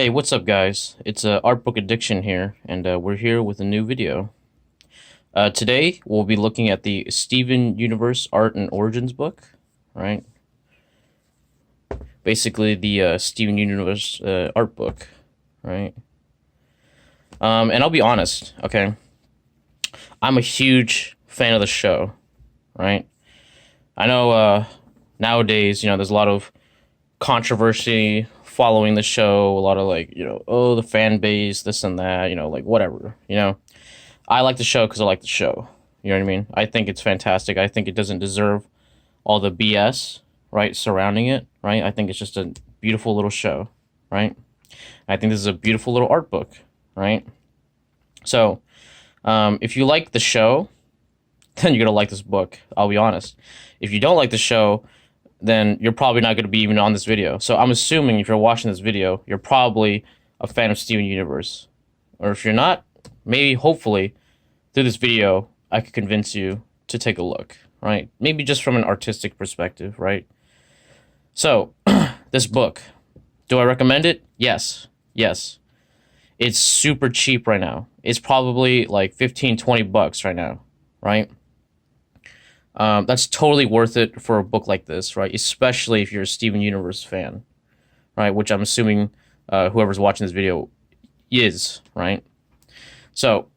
Hey, what's up, guys? It's Artbook Addiction here, and we're here with a new video. Today, we'll be looking at the Steven Universe Art and Origins book, right? Basically, the Steven Universe art book, right? And I'll be honest, okay? I'm a huge fan of the show, right? I know nowadays, there's a lot of controversy following the show, a lot of oh, the fan base, this and that, whatever, I like the show because I like the show. You know what I mean? I think it's fantastic. I think it doesn't deserve all the BS, right, surrounding it, right? I think it's just a beautiful little show, right? I think this is a beautiful little art book, right? So, if you like the show, then you're gonna like this book. I'll be honest. If you don't like the show, then you're probably not going to be even on this video. So I'm assuming if you're watching this video, you're probably a fan of Steven Universe. Or if you're not, maybe, hopefully, through this video, I could convince you to take a look, right? Maybe just from an artistic perspective, right? So, this book, do I recommend it? Yes. Yes. It's super cheap right now. It's probably like 15, 20 bucks right now, right? That's totally worth it for a book like this, right? Especially if you're a Steven Universe fan, right? Which I'm assuming whoever's watching this video is, right? So,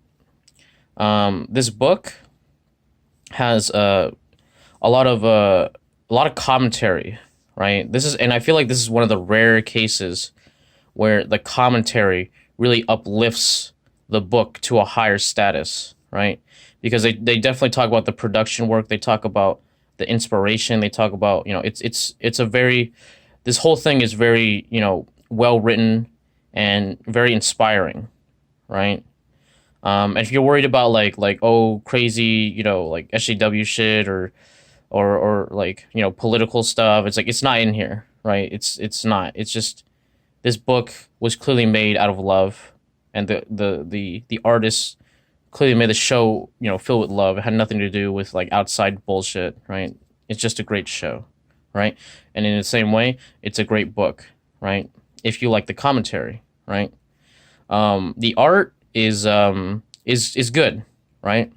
this book has a lot of commentary, right? And I feel like this is one of the rare cases where the commentary really uplifts the book to a higher status, right? Because they definitely talk about the production work, they talk about the inspiration, they talk about, it's a very, this whole thing is very, well written and very inspiring, right? And if you're worried about oh, crazy, like SJW shit or political stuff, it's not in here, right? It's not. It's just, this book was clearly made out of love, and the artists clearly made the show, filled with love. It had nothing to do with outside bullshit, right? It's just a great show, right? And in the same way, it's a great book, right? If you like the commentary, right? The art is good, right?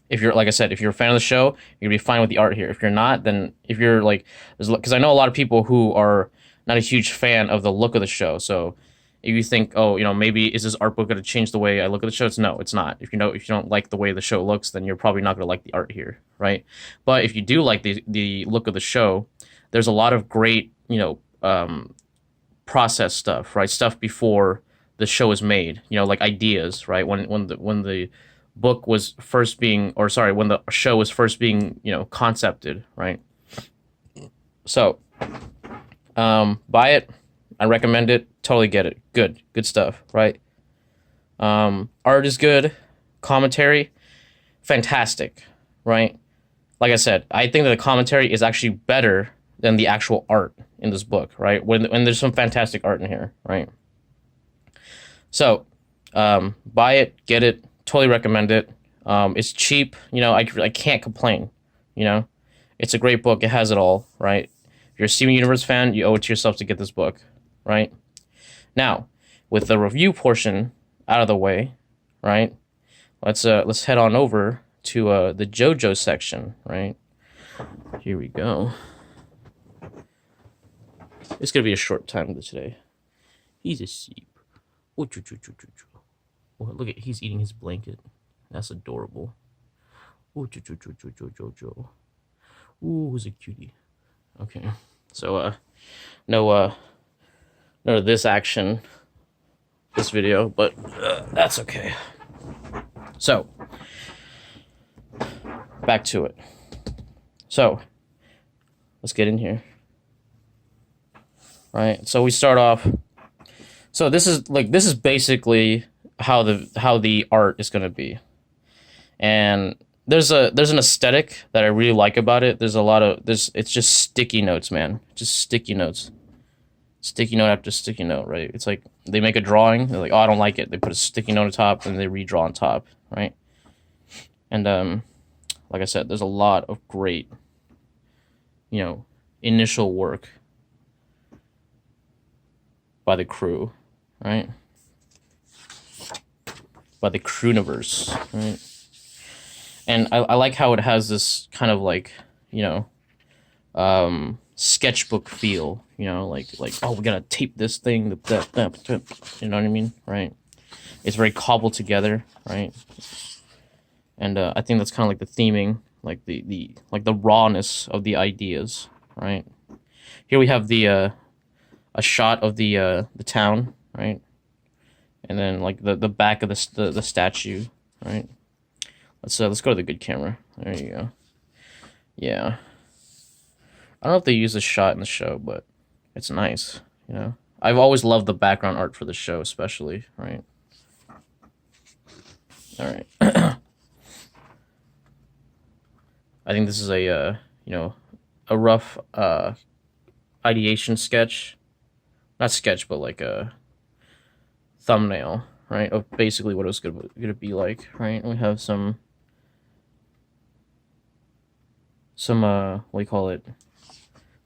If you're, like I said, if you're a fan of the show, you're gonna be fine with the art here. If you're not, then if you're because I know a lot of people who are not a huge fan of the look of the show, so if you think, oh, maybe is this art book going to change the way I look at the show? No, it's not. If you don't like the way the show looks, then you're probably not going to like the art here, right? But if you do like the look of the show, there's a lot of great, process stuff, right? Stuff before the show is made, like ideas, right? When the book was first being, or sorry, when the show was first being, concepted, right? So, buy it. I recommend it. Totally get it. Good stuff, right? Art is good. Commentary, fantastic, right? Like I said, I think that the commentary is actually better than the actual art in this book, right? When there's some fantastic art in here, right? So, buy it, get it. Totally recommend it. It's cheap. I can't complain. It's a great book. It has it all, right? If you're a Steven Universe fan, you owe it to yourself to get this book, right? Now, with the review portion out of the way, right? Let's head on over to the JoJo section, right? Here we go. It's gonna be a short time today. He's asleep. Oh, look at, he's eating his blanket. That's adorable. Oh, Jojo. Ooh, who's a cutie. Okay, so no this action this video, but that's okay. So back to it. So let's get in here. Right, so we start off. So this is basically how the art is gonna be, and there's an aesthetic that I really like about it. It's just sticky notes, man. Just sticky notes. Sticky note after sticky note, right? It's like they make a drawing, they're like, oh, I don't like it. They put a sticky note on top and they redraw on top, right? And like I said, there's a lot of great, initial work by the crew, right? By the Crooniverse, right? And I like how it has this kind of like, you know, sketchbook feel, you know, like oh, we gotta tape this thing, you know what I mean, right? It's very cobbled together, right? And I think that's kind of like the theming, like the rawness of the ideas, right? Here we have the a shot of the town, right? And then like the back of the statue, right? Let's go to the good camera. There you go. Yeah. I don't know if they use this shot in the show, but it's nice, you know. I've always loved the background art for the show, especially, right? All right. I think this is a you know, a rough ideation sketch, not sketch, but like a thumbnail, right, of basically what it was gonna be like, right? And we have some what do you call it,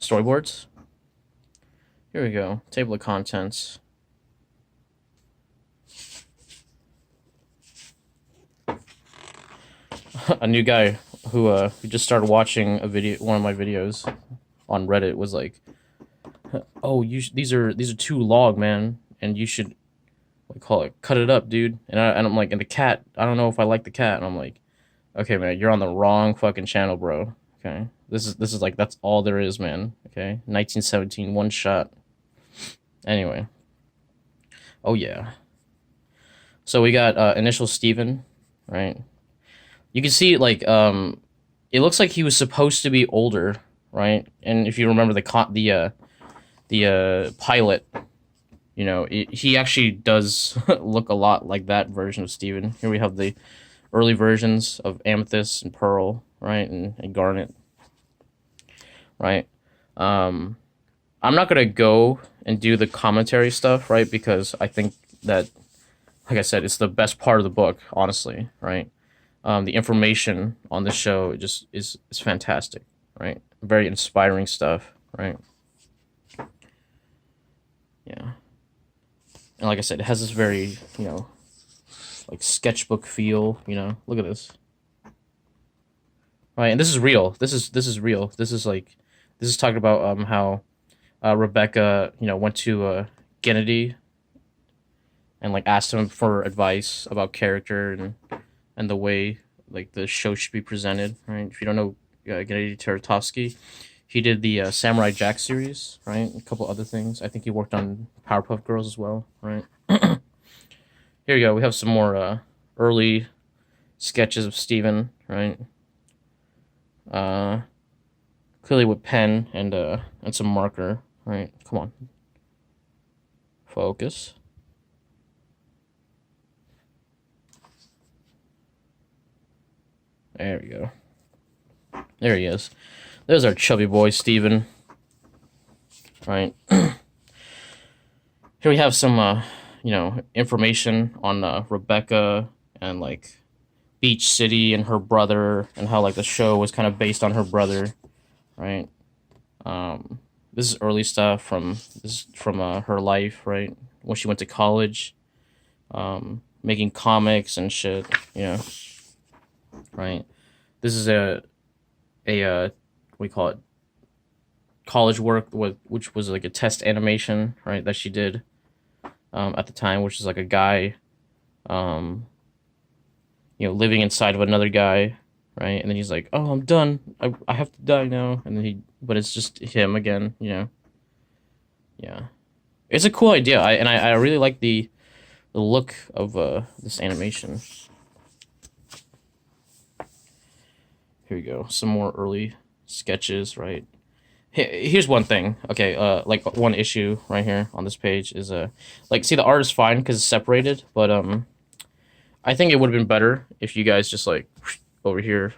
storyboards. Here we go, table of contents. A new guy who just started watching one of my videos on Reddit was like, "Oh, these are too long, man, and you should, what do you call it, cut it up, dude." And I'm like, and the cat, I don't know if I like the cat, and I'm like, okay, man, you're on the wrong fucking channel, bro. Okay, this is like, that's all there is, man. Okay, 1917, one shot. Anyway, oh yeah. So we got initial Steven, right? You can see like it looks like he was supposed to be older, right? And if you remember the pilot, you know, he actually does look a lot like that version of Steven. Here we have the early versions of Amethyst and Pearl, right, and Garnet, right? I'm not gonna go and do the commentary stuff, right, because I think that, like I said, it's the best part of the book, honestly, right? The information on the show just is fantastic, right? Very inspiring stuff, right? Yeah. And like I said, it has this very, you know, like sketchbook feel, you know. Look at this. Right, and this is real. This is real. This is talking about how Rebecca, you know, went to Kennedy and like asked him for advice about character and the way like the show should be presented, right? If you don't know Gennady Tartakovsky, he did the Samurai Jack series, right? A couple other things. I think he worked on Powerpuff Girls as well, right? Here we go. We have some more early sketches of Steven, right? Clearly with pen and some marker, right? Come on. Focus. There we go. There he is. There's our chubby boy, Steven. Right. Here we have some, you know, information on Rebecca and, like, Beach City and her brother and how, like, the show was kind of based on her brother, right? This is early stuff from her life, right? When she went to college, making comics and shit, you know. Right, this is a what do we call it, college work which was like a test animation, right, that she did at the time, which is like a guy you know, living inside of another guy, right, and then he's like, oh, I'm done, I have to die now, and then but it's just him again, you know. Yeah, it's a cool idea. I really like the look of this animation. Here we go. Some more early sketches, right? Here's one thing. Okay, like one issue right here on this page is like, see, the art is fine because it's separated, but I think it would have been better if you guys just like over here,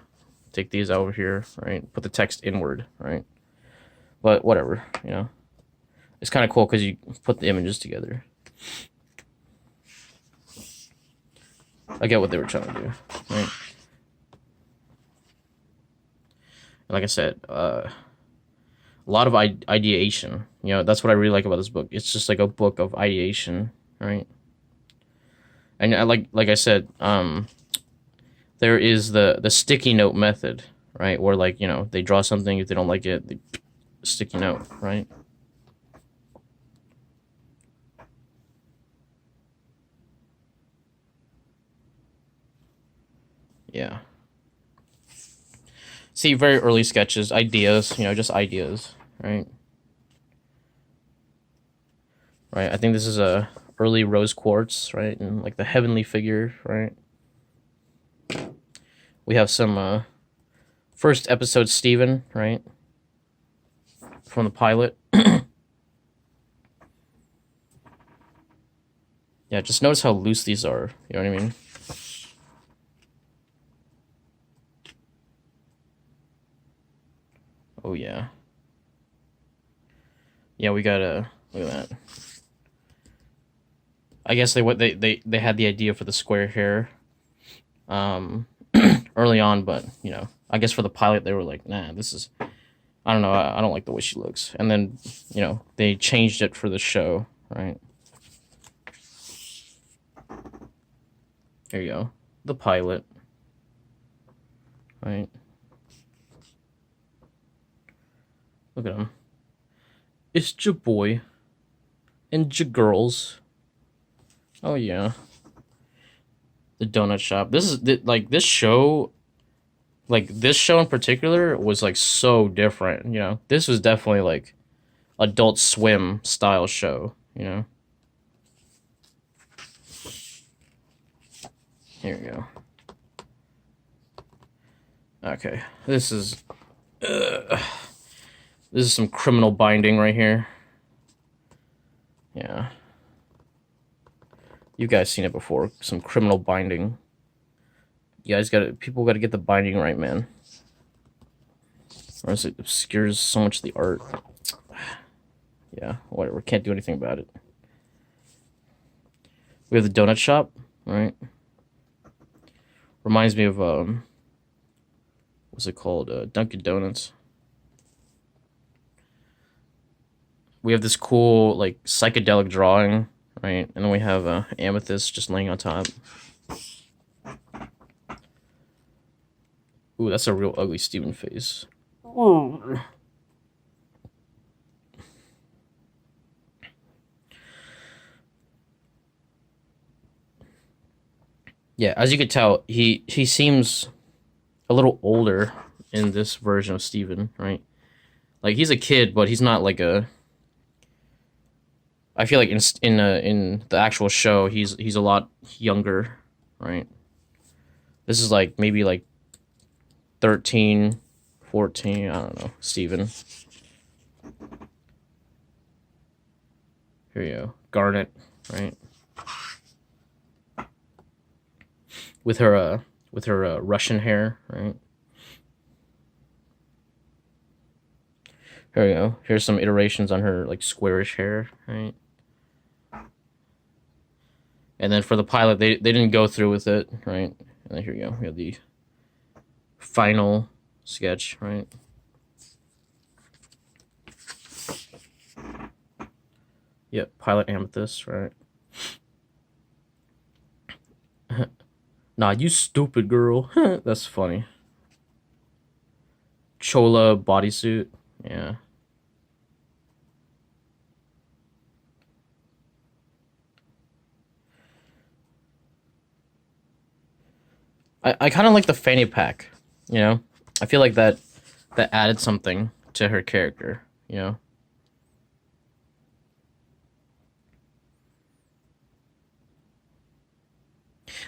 take these over here, right? Put the text inward, right? But whatever, you know. It's kind of cool because you put the images together. I get what they were trying to do, right? Like I said, a lot of ideation. You know, that's what I really like about this book. It's just like a book of ideation, right? And like I said, there is the sticky note method, right? Where like, you know, they draw something, if they don't like it, they sticky note, right? Yeah. See, very early sketches, ideas, you know, just ideas, right? Right. I think this is a early rose quartz, right? And like the heavenly figure, right? We have some first episode Steven, right? From the pilot. Yeah, just notice how loose these are. You know what I mean? Oh yeah. Yeah, we gotta look at that. I guess they had the idea for the square hair early on, but you know, I guess for the pilot they were like, nah, this is, I don't know, I don't like the way she looks. And then, you know, they changed it for the show, right? Here you go. The pilot. Right? Look at him. It's your boy. And your girls. Oh, yeah. The donut shop. This is, like, this show... Like, this show in particular was, like, so different, you know? This was definitely, like, Adult Swim style show, you know? Here we go. Okay, this is some criminal binding right here. Yeah. You guys seen it before, some criminal binding. You guys people gotta get the binding right, man. Or else it obscures so much of the art. Yeah, whatever, can't do anything about it. We have the donut shop, right? Reminds me of, what's it called? Dunkin' Donuts. We have this cool, like, psychedelic drawing, right? And then we have Amethyst just laying on top. Ooh, that's a real ugly Steven face. Ooh. Yeah, as you could tell, he seems a little older in this version of Steven, right? Like, he's a kid, but he's not like a... I feel like in the actual show, he's a lot younger, right? This is like maybe like 13, 14, I don't know, Steven. Here you go, Garnet, right? With her Russian hair, right? Here we go. Here's some iterations on her like squarish hair, right? And then for the pilot, they didn't go through with it, right? And then here we go. We have the final sketch, right? Yep, pilot Amethyst, right? Nah, you stupid girl. That's funny. Chola bodysuit, yeah. I kind of like the fanny pack, you know? I feel like that added something to her character, you know?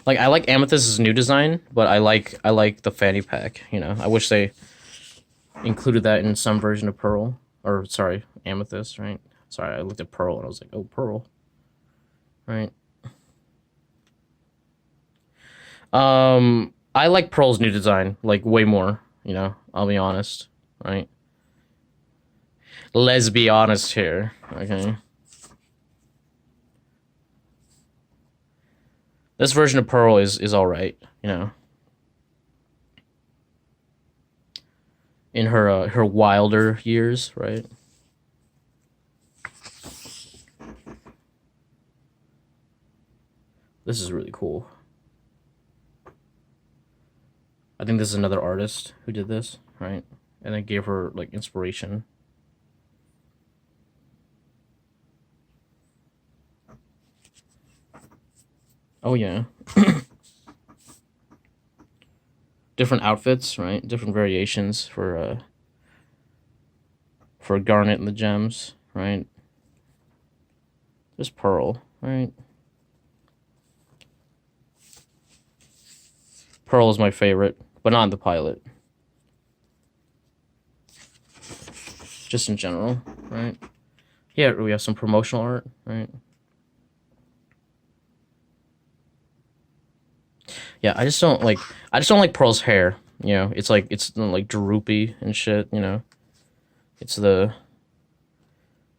Like, I like Amethyst's new design, but I like the fanny pack, you know? I wish they included that in some version of Pearl. Or, sorry, Amethyst, right? Sorry, I looked at Pearl and I was like, oh, Pearl. Right? I like Pearl's new design, like, way more, you know? I'll be honest, right? Let's be honest here, okay? This version of Pearl is alright, you know? In her wilder years, right? This is really cool. I think this is another artist who did this, right? And then gave her like inspiration. Oh yeah. Different outfits, right? Different variations for Garnet and the gems, right? There's Pearl, right? Pearl is my favorite, but not the pilot. Just in general, right? Here we have some promotional art, right? Yeah, I just don't like Pearl's hair. You know, it's like droopy and shit. You know, it's the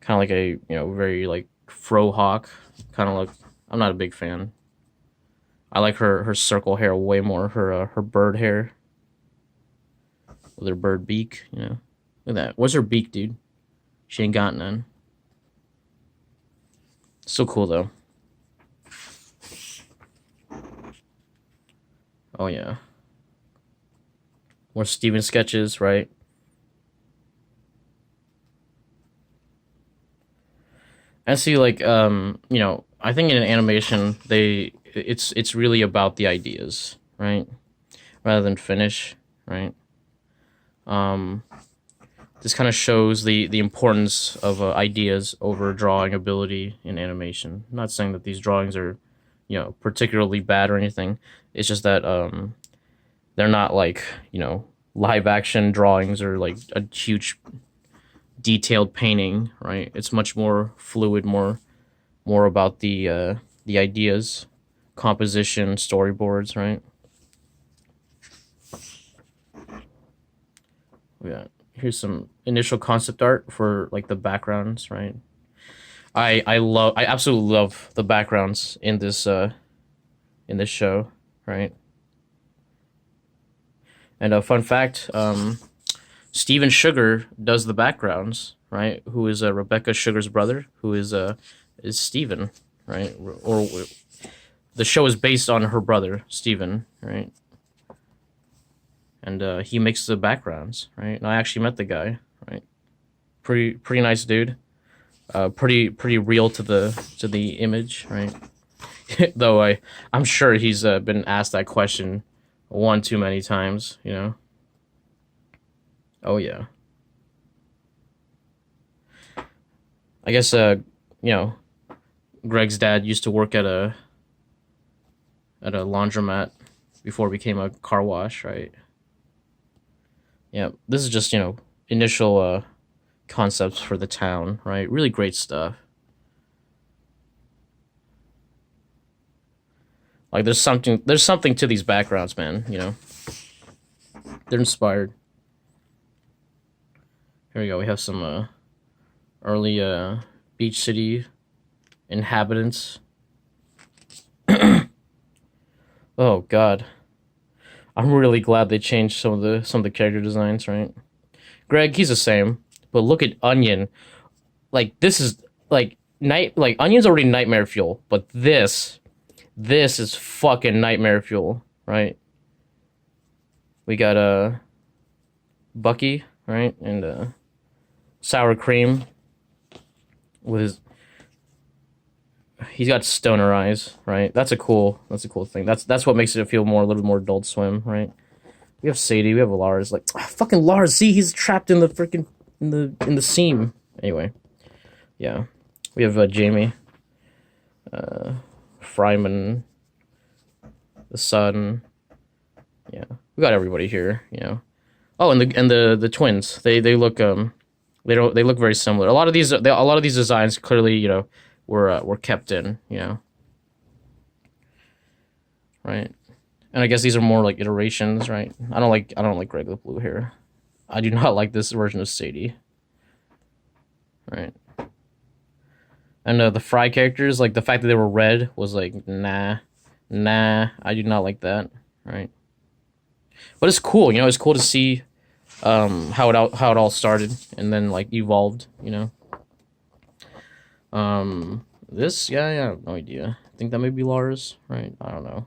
kind of like a very like fro hawk kind of look. I'm not a big fan. I like her circle hair way more. Her bird hair with her bird beak. You know, look at that. What's her beak, dude? She ain't got none. So cool though. Oh yeah. More Steven sketches, right? And see, like, I think in an animation, it's really about the ideas, right? Rather than finish, right? Um, this kind of shows the importance of ideas over drawing ability in animation. I'm not saying that these drawings are, particularly bad or anything. It's just that they're not like live action drawings or like a huge detailed painting, right? It's much more fluid, more about the ideas, composition, storyboards, right? Yeah. Here's some initial concept art for like the backgrounds, right? I absolutely love the backgrounds in this show, right? And a fun fact, Steven Sugar does the backgrounds, right? Who is Rebecca Sugar's brother, who is Steven, right? Or the show is based on her brother, Steven, right? And he makes the backgrounds, right? And I actually met the guy, right? Pretty nice dude. Pretty real to the image, right? Though I'm sure he's been asked that question one too many times, you know. Oh yeah. I guess Greg's dad used to work at a laundromat before it became a car wash, right? Yeah, this is just initial concepts for the town, right? Really great stuff. Like there's something to these backgrounds, man. You know, they're inspired. Here we go. We have some early beach city inhabitants. Oh God, I'm really glad they changed some of the character designs, right? Greg, he's the same, but look at Onion. Like this is like Onion's already nightmare fuel, but this is fucking nightmare fuel, right? We got Bucky, right, and sour cream with his. He's got stoner eyes, right? That's a cool thing. That's what makes it feel a little bit more Adult Swim, right? We have Sadie, we have Lars. Like fucking Lars, see, he's trapped in the freaking in the seam. Anyway, yeah, we have Jamie, Fryman, the Sun. Yeah, we got everybody here. You know. Oh, and the twins. They look they look very similar. A lot of these designs clearly were kept in, right? And I guess these are more like iterations, right? I don't like Greg with blue hair. I do not like this version of Sadie, right? And the Fry characters, like the fact that they were red was like nah, I do not like that, right? But it's cool, it's cool to see how it all started and then like evolved, This, yeah, I have no idea. I think that may be Lars, right? I don't know.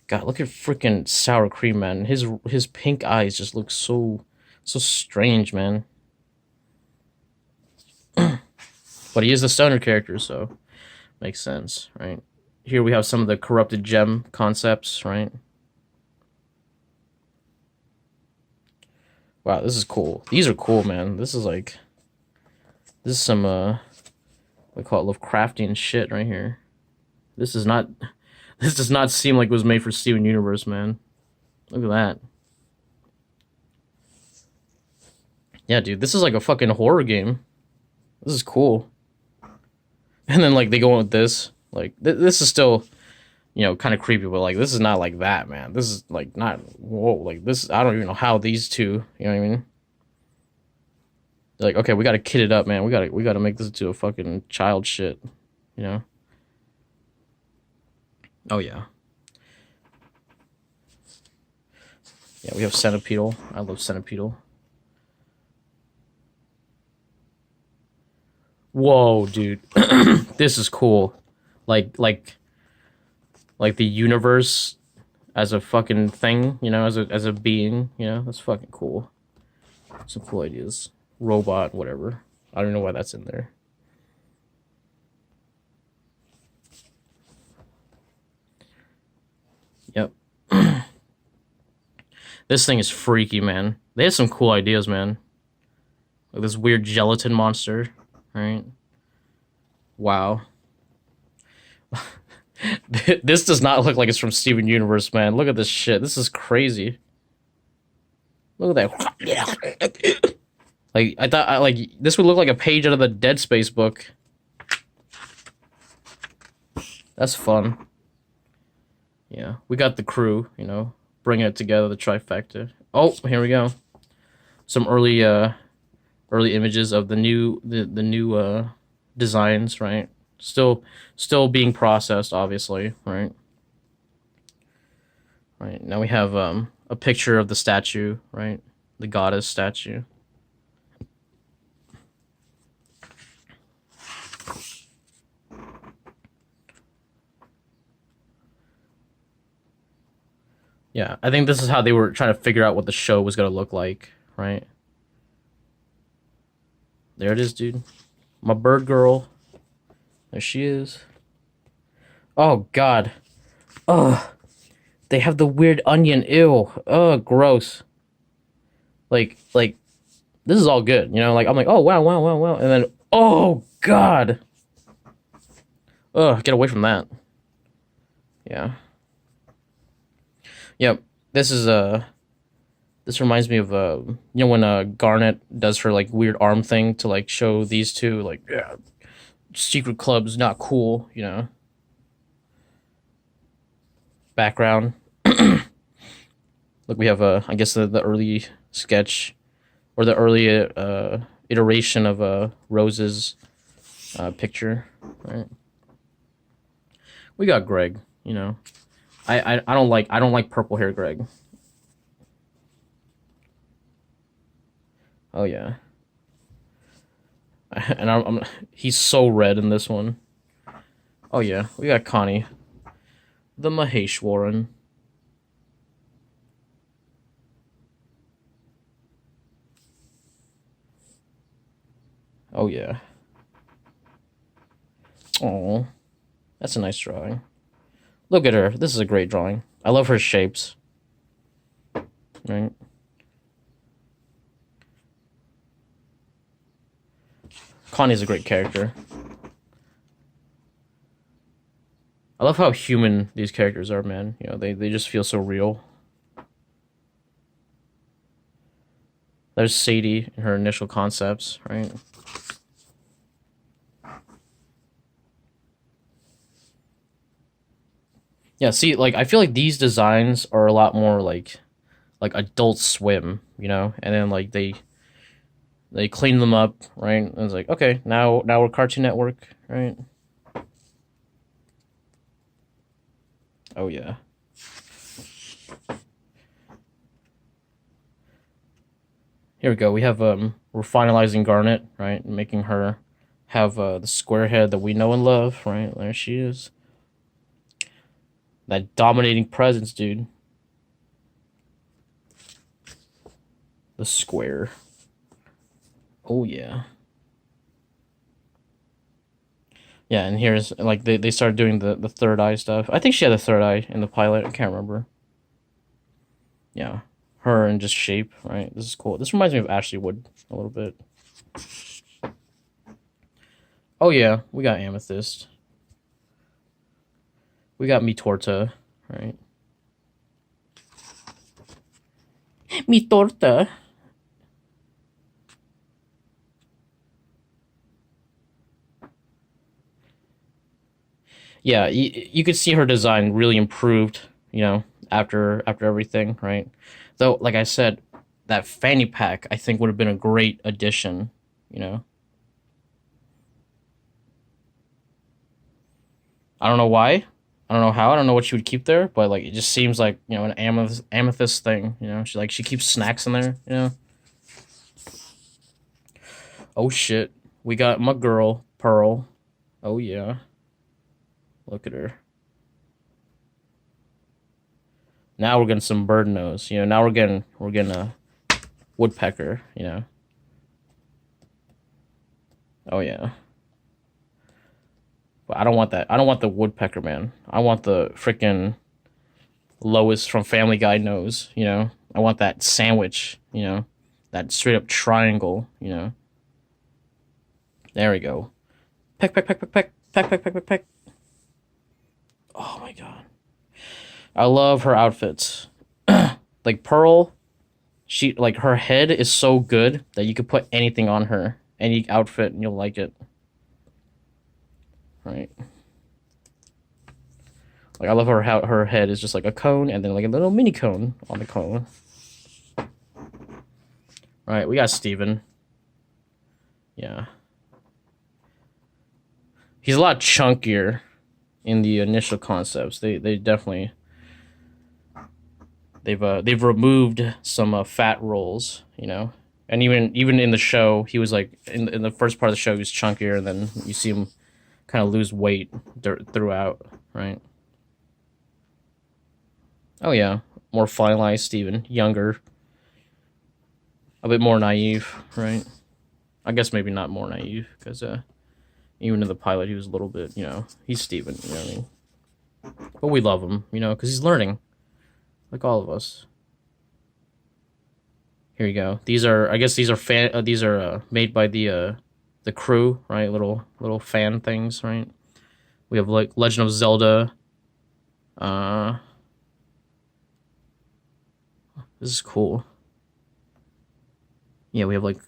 God, look at freaking Sour Cream, man. His pink eyes just look so strange, man. But he is the stoner character, so makes sense, right? Here we have some of the corrupted gem concepts, right? Wow, this is cool. These are cool, man. This is some we call it Lovecraftian shit right here. This does not seem like it was made for Steven Universe, man. Look at that. Yeah, dude, this is like a fucking horror game. This is cool. And then like they go on with this. Like this is still, you know, kind of creepy, but like this is not like that, man. This is like not whoa, like this. I don't even know how these two. You know what I mean? They're like, okay, we gotta kid it up, man. We gotta make this into a fucking child shit. You know? Oh yeah. Yeah, we have Centipedal. I love Centipedal. Whoa, dude. This is cool. Like the universe as a fucking thing, you know, as a being, you know, that's fucking cool. Some cool ideas. Robot, whatever. I don't know why that's in there. Yep. This thing is freaky, man. They have some cool ideas, man. Like this weird gelatin monster, right? Wow. This does not look like it's from Steven Universe, man. Look at this shit. This is crazy. Look at that. Like I thought, like this would look like a page out of the Dead Space book. That's fun. Yeah, we got the crew, you know, bringing it together, the trifecta. Oh, here we go. Some early images of the new designs, right? Still being processed, obviously, right? Right, now we have a picture of the statue, right? The goddess statue. Yeah, I think this is how they were trying to figure out what the show was going to look like, right? There it is, dude. My bird girl. There she is. Oh, God. Ugh. They have the weird onion. Ew. Ugh, gross. Like, this is all good, you know? Like, I'm like, oh, wow, wow, wow, wow. And then, oh, God. Ugh, get away from that. Yeah. Yep. This is, this reminds me of, you know, when, Garnet does her, like, weird arm thing to, like, show these two, like, yeah, secret club's not cool, you know? Background. Look, we have, I guess, the early sketch, or the early, iteration of, Rose's, picture, right? We got Greg, you know? I don't like purple hair Greg. Oh yeah. And he's so red in this one. Oh yeah, we got Connie, the Maheshwaran. Oh yeah. Oh, that's a nice drawing. Look at her. This is a great drawing. I love her shapes. Right. Connie's a great character. I love how human these characters are, man. You know, they just feel so real. There's Sadie and her initial concepts, right? Yeah, see, like I feel like these designs are a lot more like Adult Swim, you know, and then like they clean them up, right? And it's like, okay, now we're Cartoon Network, right? Oh yeah. Here we go. We have we're finalizing Garnet, right? Making her have the square head that we know and love, right? There she is. That dominating presence, dude. The square. Oh, yeah. Yeah, and here's, like, they started doing the third eye stuff. I think she had a third eye in the pilot. I can't remember. Yeah. Her and just shape, right? This is cool. This reminds me of Ashley Wood a little bit. Oh, yeah. We got Amethyst. We got Mi Torta, right? Mi Torta. Yeah, you could see her design really improved, after everything, right? Though, like I said, that fanny pack I think would have been a great addition, you know. I don't know why, I don't know how, I don't know what she would keep there, but like it just seems like an amethyst thing, she keeps snacks in there. Oh shit, we got my girl Pearl. Oh yeah, look at her. Now we're getting some bird nose. Now we're getting a woodpecker. Oh yeah. But I don't want that. I don't want the woodpecker, man. I want the freaking Lois from Family Guy nose. I want that sandwich. That straight up triangle. There we go. Peck, peck, peck, peck, peck, peck, peck, peck, peck, peck. Oh my god. I love her outfits. Like Pearl, her head is so good that you could put anything on her, any outfit, and you'll like it. Right. Like I love how her head is just like a cone and then like a little mini cone on the cone. Right, we got Steven. Yeah. He's a lot chunkier in the initial concepts. They definitely they've removed some fat rolls. And even in the show, he was like in the first part of the show he was chunkier, and then you see him kind of lose weight throughout, right? Oh yeah, more finalized Steven, younger, a bit more naive, right? I guess maybe not more naive because even in the pilot he was a little bit, he's Steven, you know what I mean? But we love him, because he's learning, like all of us. Here you go. I guess these are made by the crew, right? Little fan things, right? We have like Legend of Zelda. This is cool. Yeah, we have like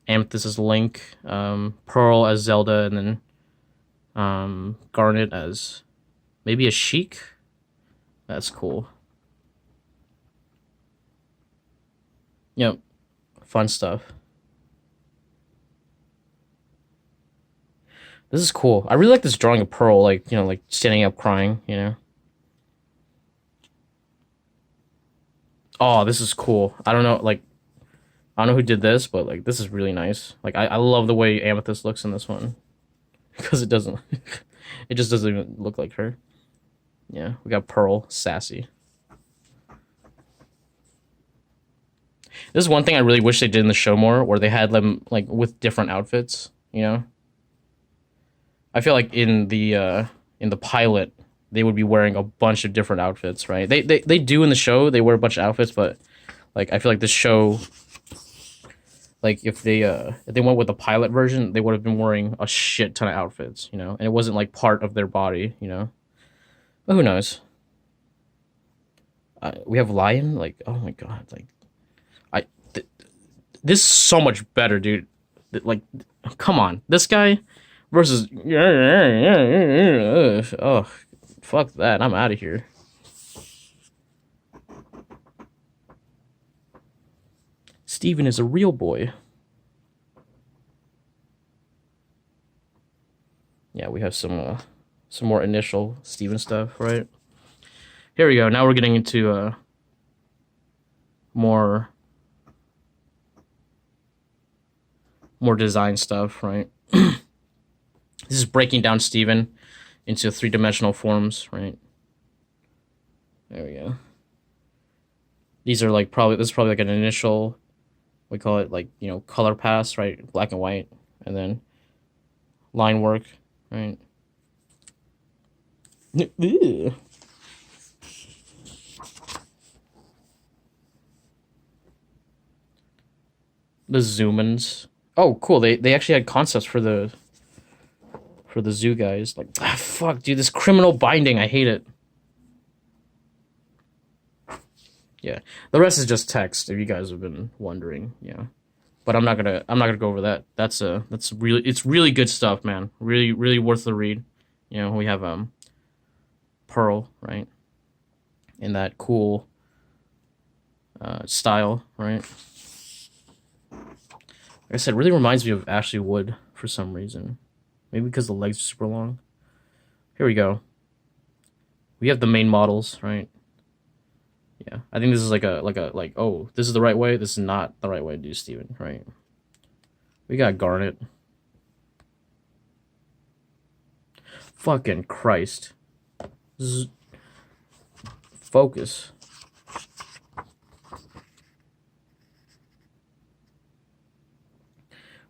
Amethyst as Link, Pearl as Zelda, and then Garnet as maybe a Sheik. That's cool. Yep, fun stuff. This is cool. I really like this drawing of Pearl, like standing up crying. Oh, this is cool. I don't know, I don't know who did this, but like this is really nice. Like I love the way Amethyst looks in this one. Because it doesn't it just doesn't even look like her. Yeah, we got Pearl, sassy. This is one thing I really wish they did in the show more, where they had them like with different outfits. I feel like in the pilot they would be wearing a bunch of different outfits, right? They do in the show, they wear a bunch of outfits, but like I feel like this show, like if they went with the pilot version, they would have been wearing a shit ton of outfits, and it wasn't like part of their body. But who knows? We have Lion, like oh my god, like this is so much better, dude. Like, come on, this guy versus oh fuck that, I'm out of here. Steven is a real boy. Yeah, we have some more initial Steven stuff, right? Here we go. Now we're getting into more design stuff, right? This is breaking down Steven into three-dimensional forms, right? There we go. These are like this is probably like an initial, we call it like, you know, color pass, right? Black and white, and then line work, right? The zoom-ins. Oh, cool. They actually had concepts for the zoo guys. Like, fuck, dude, this criminal binding, I hate it. Yeah, the rest is just text. If you guys have been wondering, yeah, but I'm not gonna go over that. It's really good stuff, man. Really worth the read. You know, we have Pearl, right, in that cool style, right. Like I said, it really reminds me of Ashley Wood for some reason. Maybe because the legs are super long. Here we go. We have the main models, right? Yeah, I think this is like oh, this is the right way. This is not the right way to do Steven, right? We got Garnet. Fucking Christ. Focus.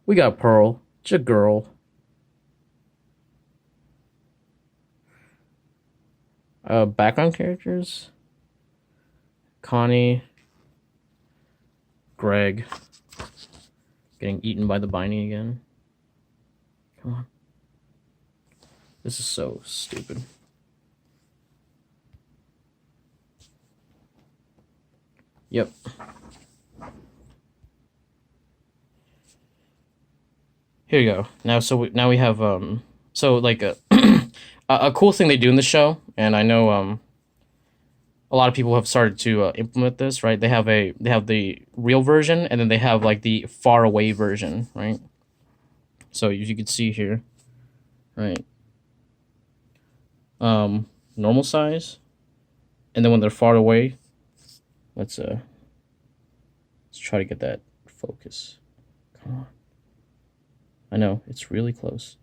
We got Pearl. Girl. Background characters. Connie. Greg. Getting eaten by the binding again. Come on. This is so stupid. Yep. Here you go. Now we have so like a cool thing they do in the show, and I know a lot of people have started to implement this, right? They have the real version, and then they have like the far away version, right? So you can see here, right? Normal size, and then when they're far away, let's try to get that focus. Come on. I know it's really close.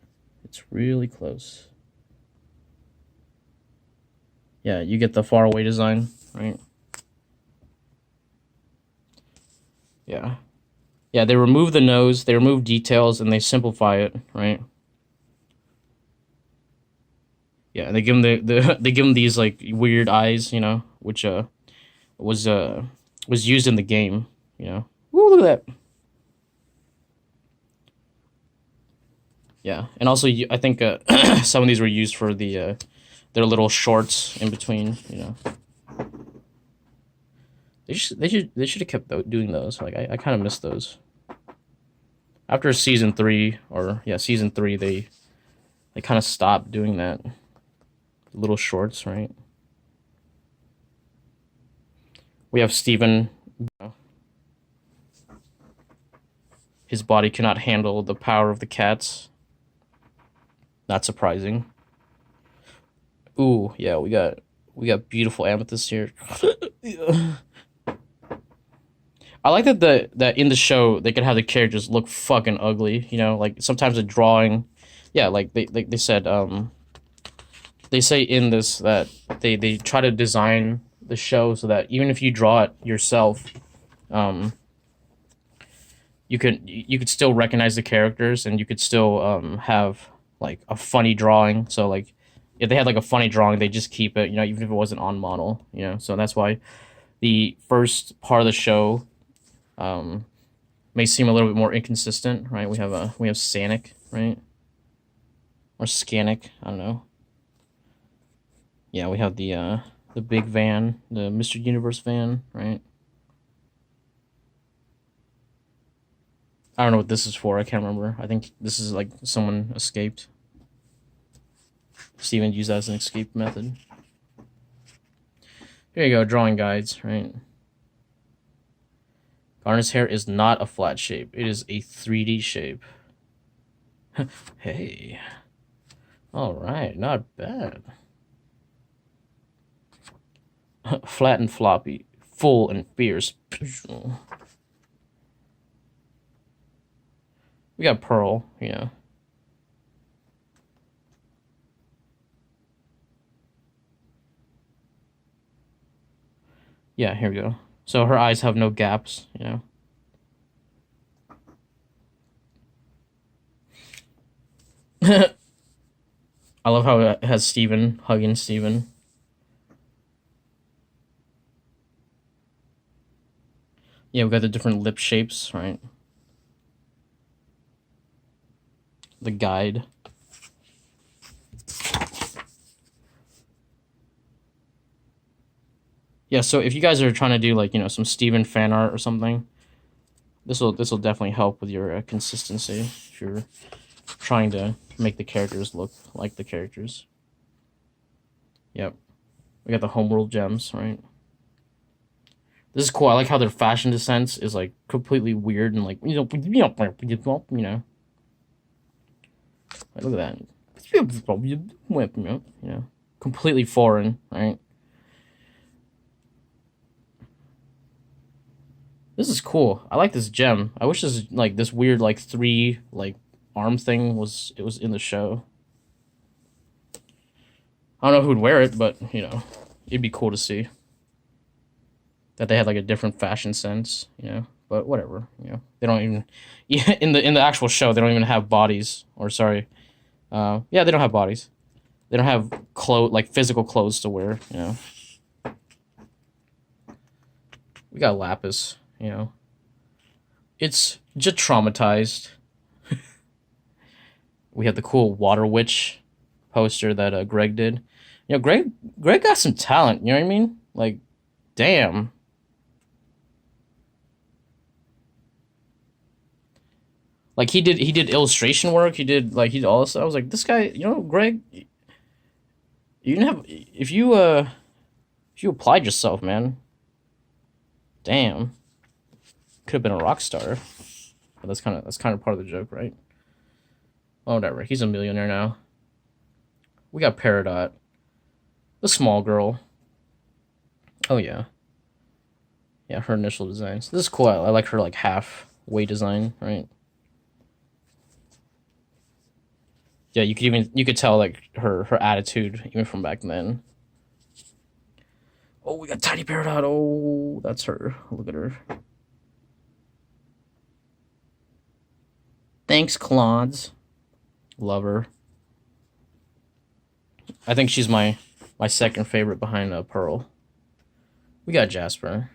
It's really close. Yeah, you get the far away design, right? Yeah. Yeah, they remove the nose, they remove details, and they simplify it, right? Yeah, they give them they give them these like weird eyes, you know, which was used in the game, you know. Ooh, look at that. Yeah, and also I think some of these were used for the their little shorts in between, you know. They should have kept doing those. Like I kind of miss those. After season 3, season 3, they kind of stopped doing that. Little shorts, right? We have Steven. His body cannot handle the power of the cats. Not surprising. Ooh, yeah, we got beautiful amethyst here. I like that in the show they could have the characters look fucking ugly, you know, like sometimes a drawing, yeah, like they said they say in this that they try to design the show so that even if you draw it yourself, you could still recognize the characters, and you could still have like a funny drawing. So like if they had like a funny drawing, they just keep it, you know, even if it wasn't on model, you know. So that's why the first part of the show may seem a little bit more inconsistent, right? We have Sanic, right? Or Scanic, I don't know. Yeah, we have the big van, the Mr. Universe van, right? I don't know what this is for. I can't remember. I think this is like someone escaped. Steven used that as an escape method. Here you go, drawing guides, right? Garnet's hair is not a flat shape. It is a 3D shape. Hey. All right, not bad. Flat and floppy, full and fierce. We got Pearl, you know. Yeah, here we go. So her eyes have no gaps, you know. I love how it has Steven hugging Steven. Yeah, we got the different lip shapes, right? The guide. Yeah, so if you guys are trying to do like, you know, some Steven fan art or something, this will definitely help with your consistency if you're trying to make the characters look like the characters. Yep. We got the Homeworld gems, right? This is cool. I like how their fashion sense is like completely weird and like you know. Like, look at that. You know, completely foreign, right? This is cool. I like this gem. I wish this like this weird like 3 like arm thing was in the show. I don't know who'd wear it, but you know, it'd be cool to see that they had like a different fashion sense, you know. But whatever, you know, they don't even in the actual show they don't even have bodies. Or sorry, yeah, they don't have bodies. They don't have like physical clothes to wear, you know. We got Lapis, you know. It's just traumatized. We have the cool Water Witch poster that Greg did. You know, Greg got some talent. You know what I mean? Like, damn. Like he did illustration work. He did all this stuff. I was like, this guy. You know, Greg. You didn't have if you applied yourself, man. Damn. Could have been a rock star. But that's kind of part of the joke, right? Oh, whatever. He's a millionaire now. We got Peridot, the small girl. Oh yeah, yeah. Her initial designs. This is cool. I like her like halfway design, right? Yeah, you could tell like her attitude even from back then. Oh, we got Tiny Peridot. Oh, that's her. Look at her. Thanks, Claudes. Love her. I think she's my second favorite behind Pearl. We got Jasper.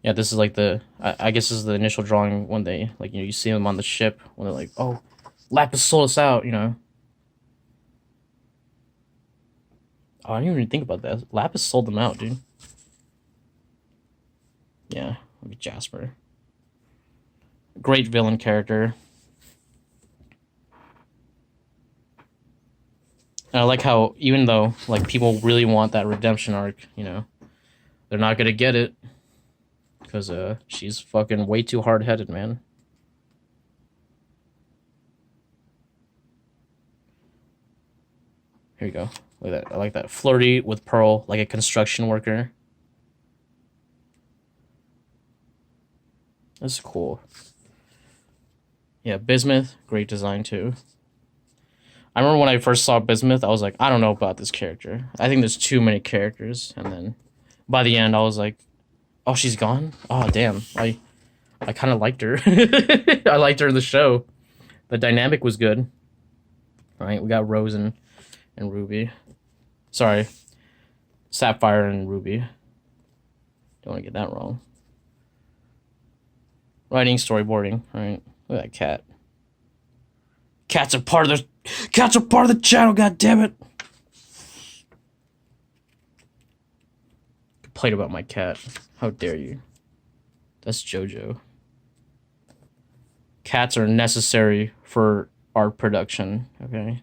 Yeah, this is like I guess this is the initial drawing when they like you know you see them on the ship when they're like, oh, Lapis sold us out, you know. Oh, I didn't even think about that. Lapis sold them out, dude. Yeah, look at Jasper. Great villain character. And I like how even though like people really want that redemption arc, you know, they're not gonna get it because she's fucking way too hard-headed, man. Here you go. Look at that. I like that. Flirty with Pearl, like a construction worker. That's cool. Yeah, Bismuth, great design too. I remember when I first saw Bismuth, I was like, I don't know about this character. I think there's too many characters. And then by the end, I was like, oh, she's gone? Oh, damn. I kind of liked her. I liked her in the show. The dynamic was good. All right, we got Rose and Ruby. Sorry. Sapphire and Ruby. Don't want to get that wrong. Writing, storyboarding. All right. Look at that cat. Cats are part of the channel, god damn it. Complain about my cat. How dare you? That's JoJo. Cats are necessary for art production, okay?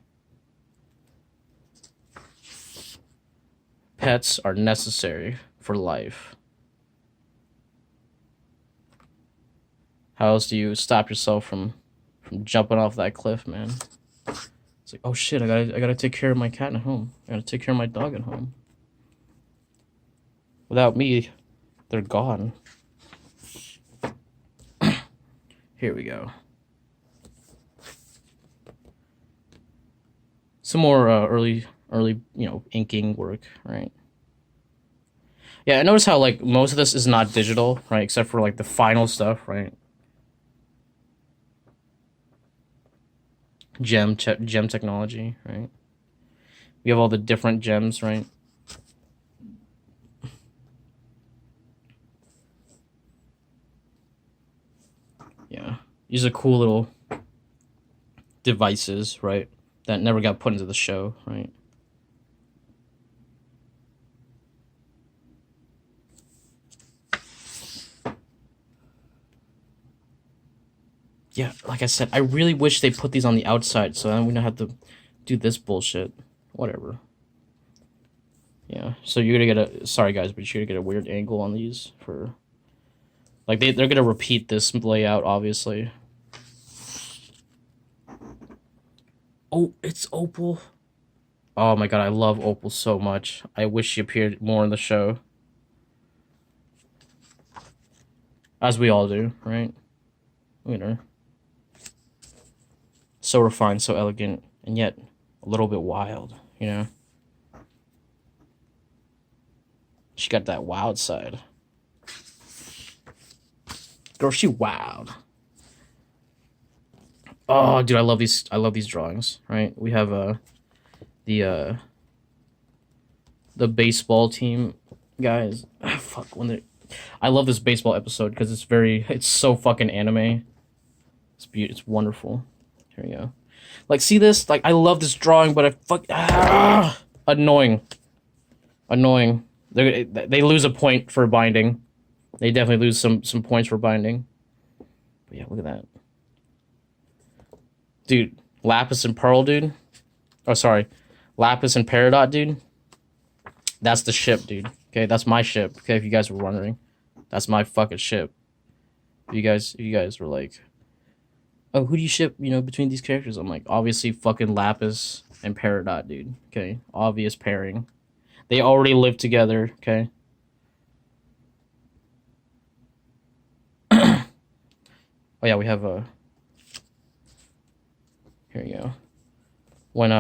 Pets are necessary for life. How else do you stop yourself from jumping off that cliff, man? It's like, oh shit, I gotta take care of my cat at home. I gotta take care of my dog at home. Without me, they're gone. Here we go. some more early, you know, inking work, right? Yeah, I notice how like most of this is not digital, right? Except for like the final stuff, right? Gem technology, right? We have all the different gems, right? Yeah, these are cool little devices, right? That never got put into the show, right? Yeah, like I said, I really wish they put these on the outside so then we don't have to do this bullshit. Whatever. Yeah, so you're gonna get a, sorry guys, but you're gonna get a weird angle on these for, like they're gonna repeat this layout, obviously. Oh, it's Opal. Oh my god, I love Opal so much. I wish she appeared more in the show. As we all do, right? Look at her. So refined, so elegant, and yet a little bit wild, you know? She got that wild side. Girl, she wild. Oh, dude, I love these drawings, right? We have the baseball team guys. Fuck, when they, I love this baseball episode because it's so fucking anime. It's beautiful. It's wonderful. Here we go. Like, see this? Like, I love this drawing, but annoying. They lose a point for binding. They definitely lose some points for binding. But yeah, look at that. Dude, Lapis and Pearl, dude. Oh, sorry. Lapis and Peridot, dude. That's the ship, dude. Okay, that's my ship. Okay, if you guys were wondering. That's my fucking ship. If you guys were like, oh, who do you ship, you know, between these characters? I'm like, obviously fucking Lapis and Peridot, dude. Okay, obvious pairing. They already live together, okay? Oh yeah, we have a. Here you go. When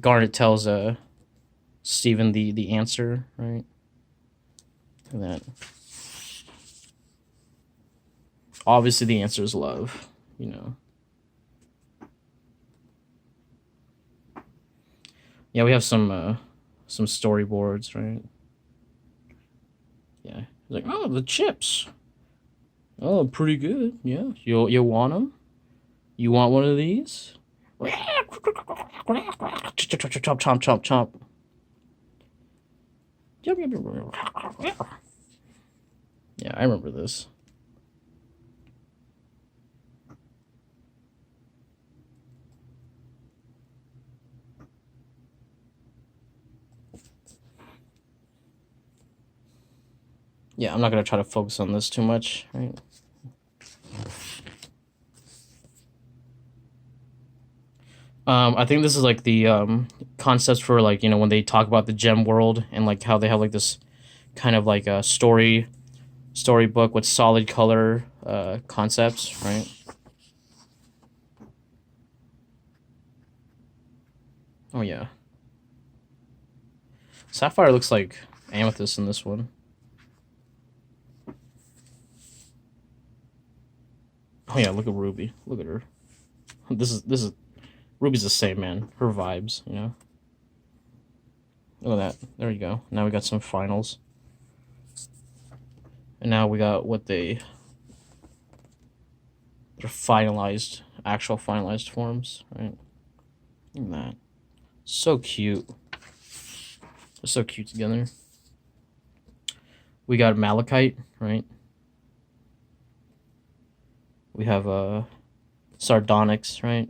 Garnet tells Steven the answer, right? Look at that. Obviously, the answer is love, you know. Yeah, we have some storyboards, right? Yeah, he's like, oh, the chips. Oh, pretty good. Yeah, you want them? You want one of these? Chomp, chomp, chomp, chomp. Yeah, I remember this. Yeah, I'm not gonna try to focus on this too much, right? I think this is like the concepts for, like, you know, when they talk about the gem world and like how they have like this kind of like a storybook with solid color concepts, right? Oh yeah. Sapphire looks like amethyst in this one. Oh yeah, look at Ruby. Look at her. This is Ruby's the same, man. Her vibes, you know. Look at that. There you go. Now we got some finals. And now we got what their finalized, actual finalized forms, right? Look at that. So cute. They're so cute together. We got Malachite, right? We have Sardonyx, right?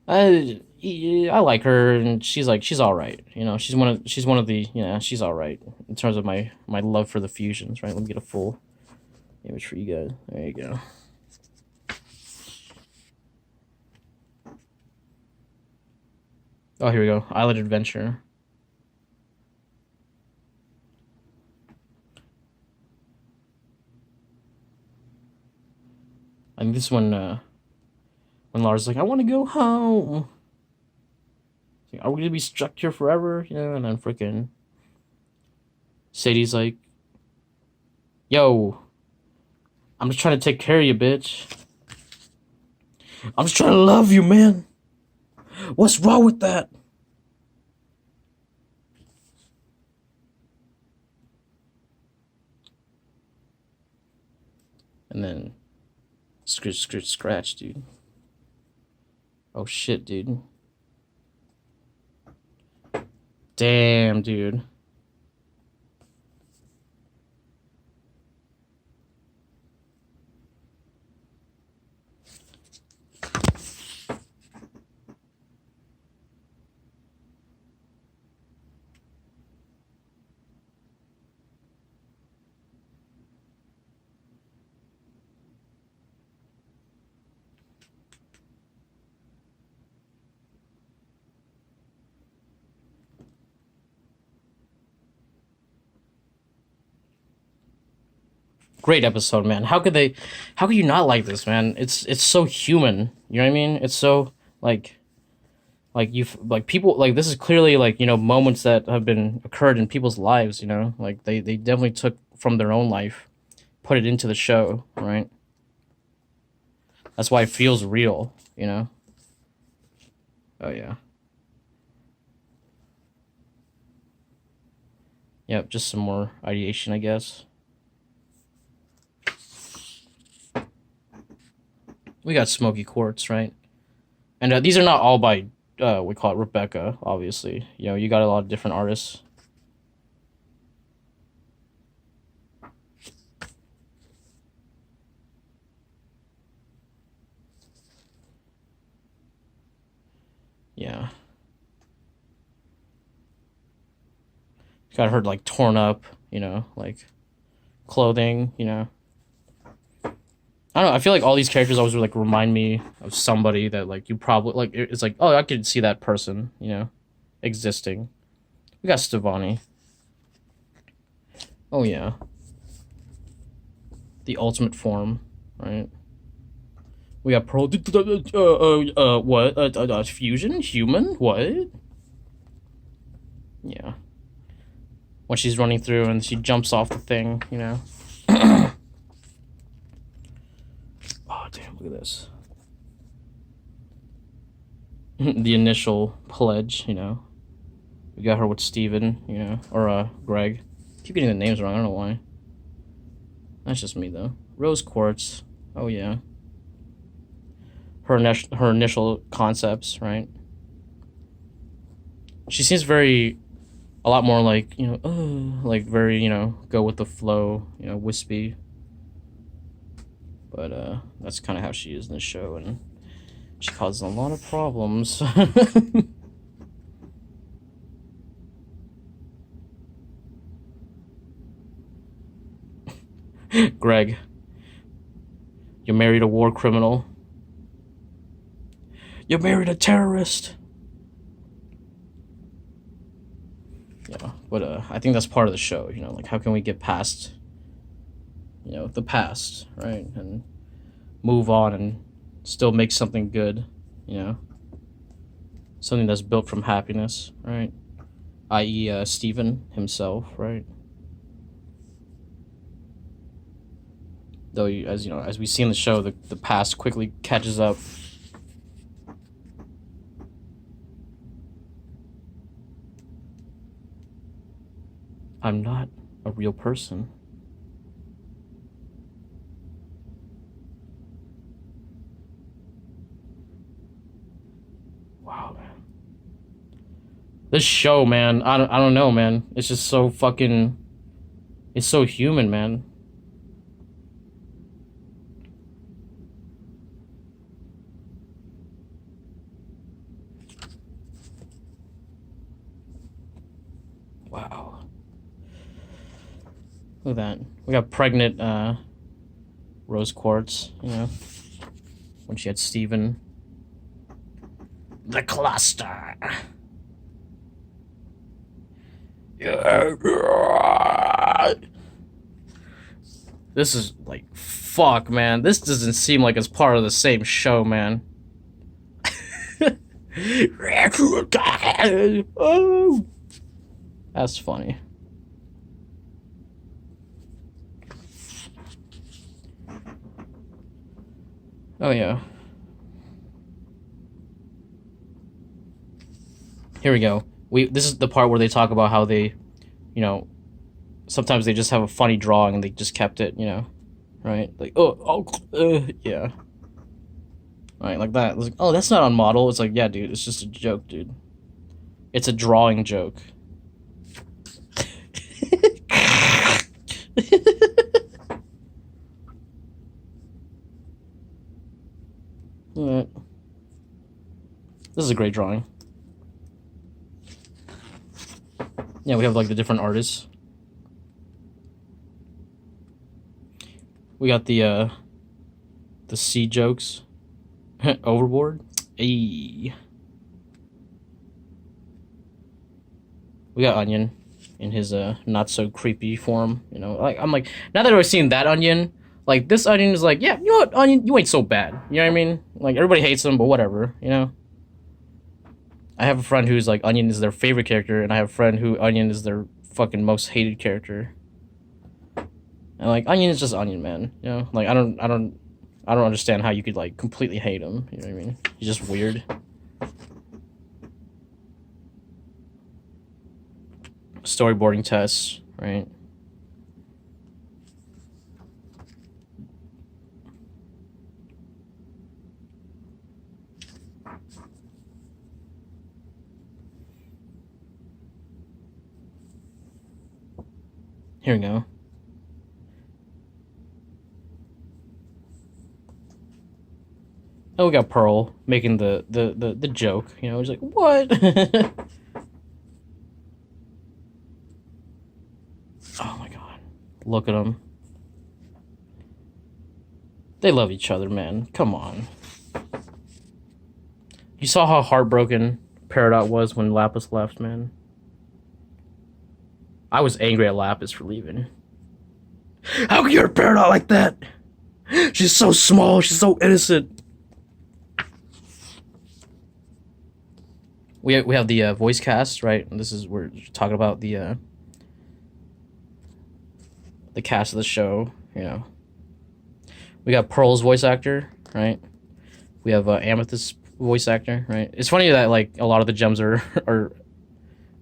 I like her, and she's all right. You know, she's one of the, you know, she's all right in terms of my love for the fusions, right? Let me get a full image for you guys. There you go. Oh, here we go. Island Adventure. I think this one, when Lars like, I want to go home. Are we gonna be stuck here forever? You know, and then freaking Sadie's like, yo, I'm just trying to take care of you, bitch. I'm just trying to love you, man. What's wrong with that? And then scratch, dude. Oh shit, dude. Damn, dude. Great episode, man. How could you not like this, man? It's so human. You know what I mean? It's so like people like this is clearly like, you know, moments that have been occurred in people's lives, you know? Like they definitely took from their own life, put it into the show, right? That's why it feels real, you know? Oh yeah. Yep, just some more ideation, I guess. We got Smoky Quartz, right? And these are not all by, we call it Rebecca, obviously. You know, you got a lot of different artists. Yeah. Got her, like, torn up, you know, like, clothing, you know. I don't know, I feel like all these characters always like remind me of somebody that like you probably like it's like, oh, I could see that person, you know, existing. We got Stevani. Oh yeah. The ultimate form, right? We got Pearl what? Fusion? Human? What? Yeah. When she's running through and she jumps off the thing, you know. Oh, damn, look at this. The initial pledge, you know. We got her with Steven, you know, or Greg. Keep getting the names wrong, I don't know why. That's just me, though. Rose Quartz. Oh, yeah. Her initial concepts, right? She seems a lot more like, you know, like very, you know, go with the flow, you know, wispy. But that's kind of how she is in the show, and she causes a lot of problems. Greg, you married a war criminal. You married a terrorist. Yeah, but I think that's part of the show, you know, like how can we get past, you know, the past, right? And move on and still make something good, you know? Something that's built from happiness, right? I.e. Steven himself, right? Though, as you know, as we see in the show, the past quickly catches up. I'm not a real person. Wow, man. This show, man, I don't know, man. It's just so fucking, it's so human, man. Wow. Look at that. We got pregnant Rose Quartz, you know, when she had Steven. The cluster. This is like, fuck, man. This doesn't seem like it's part of the same show, man. Oh, that's funny. Oh yeah. Here we go. This is the part where they talk about how they, you know, sometimes they just have a funny drawing and they just kept it, you know, right? Like yeah, right, like that. It's like, oh, that's not on model. It's like, yeah, dude, it's just a joke, dude. It's a drawing joke. Right. This is a great drawing. Yeah, we have like the different artists. We got the C jokes. Overboard. Ayy. We got Onion in his not so creepy form, you know. Like I'm like, now that I've seen that Onion, like this Onion is like, yeah, you know what, Onion, you ain't so bad. You know what I mean? Like everybody hates him, but whatever, you know. I have a friend who's like Onion is their favorite character, and I have a friend who Onion is their fucking most hated character. And like Onion is just Onion, man. You know, like I don't understand how you could like completely hate him. You know what I mean? He's just weird. Storyboarding tests, right? Here we go. Oh, we got Pearl making the joke. You know, he's like, what? Oh my god. Look at them. They love each other, man. Come on. You saw how heartbroken Peridot was when Lapis left, man. I was angry at Lapis for leaving. How can you hurt Peridot like that? She's so small, she's so innocent. We have the voice cast, right? And this is we're talking about the cast of the show, you know. We got Pearl's voice actor, right? We have Amethyst's voice actor, right? It's funny that like a lot of the gems are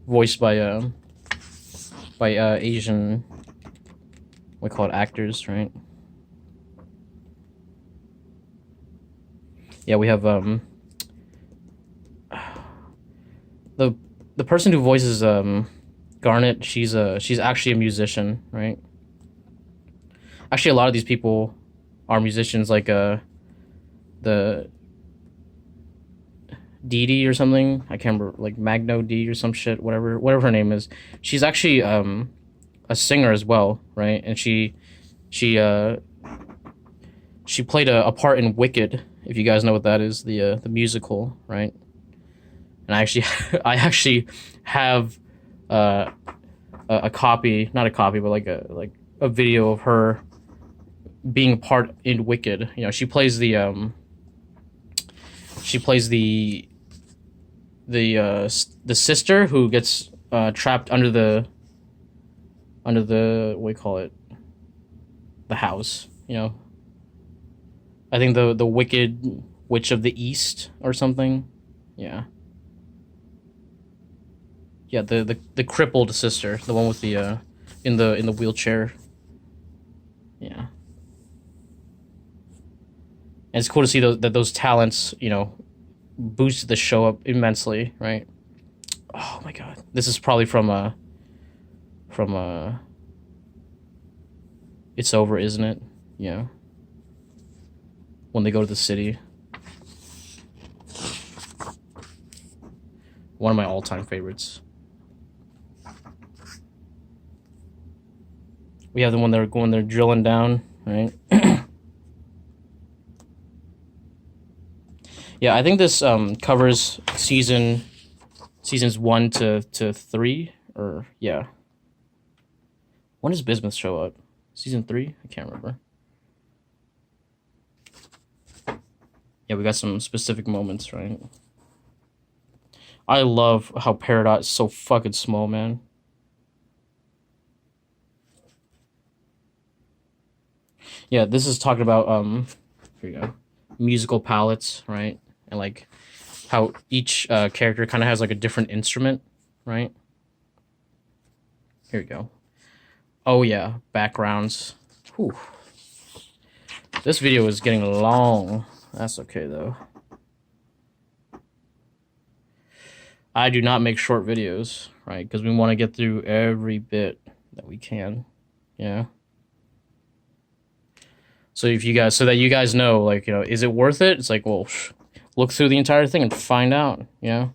voiced by Asian, we call it actors, right? Yeah, we have the person who voices Garnet. She's actually a musician, right? Actually, a lot of these people are musicians, like the Dee or something. I can't remember, like Magno D or some shit, whatever her name is. She's actually a singer as well, right? And she played a part in Wicked, if you guys know what that is, the musical, right? And I actually have a copy, not a copy, but like a video of her being a part in Wicked. You know, she plays the sister who gets trapped under the what do you call it, the house, you know. I think the Wicked Witch of the East or something. Yeah. Yeah, the crippled sister, the one with the in the wheelchair. Yeah. And it's cool to see those talents, you know, boost the show up immensely, right? Oh my god. This is probably from It's Over, isn't it? Yeah. When they go to the city. One of my all-time favorites. We have the one they're drilling down, right? Yeah, I think this covers seasons 1 to 3, or yeah. When does Bismuth show up? Season 3? I can't remember. Yeah, we got some specific moments, right? I love how Peridot is so fucking small, man. Yeah, this is talking about here you go, musical palettes, right? And like how each character kind of has like a different instrument, right? Here we go. Oh yeah, backgrounds. Whew. This video is getting long. That's okay though. I do not make short videos, right? Because we want to get through every bit that we can. Yeah. So if you guys, so that you guys know, like, you know, is it worth it? It's like, well, look through the entire thing and find out, you know?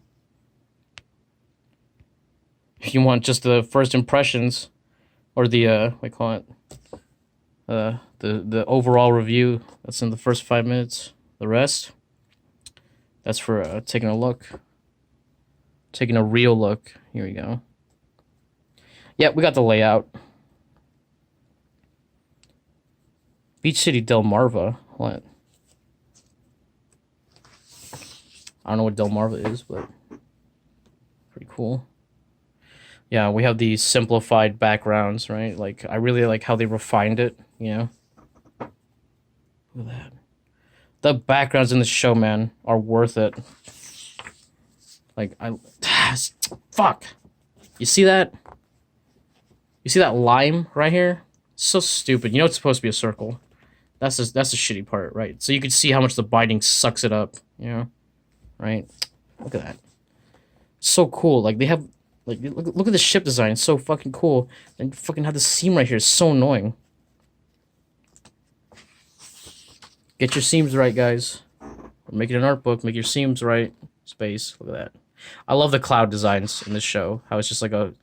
If you want just the first impressions, or the, what do you call it? The overall review, that's in the first 5 minutes. The rest, that's for taking a look. Taking a real look. Here we go. Yeah, we got the layout. Beach City Delmarva. What? I don't know what Delmarva is, but pretty cool. Yeah, we have these simplified backgrounds, right? Like, I really like how they refined it, you know? Look at that. The backgrounds in the show, man, are worth it. Like, fuck. You see that? You see that lime right here? It's so stupid. You know it's supposed to be a circle. That's the shitty part, right? So you can see how much the binding sucks it up, you know? Right? Look at that. So cool. Like, they have, like, look at the ship design. It's so fucking cool. And fucking have the seam right here. It's so annoying. Get your seams right, guys. We're making an art book. Make your seams right. Space. Look at that. I love the cloud designs in this show. How it's just like a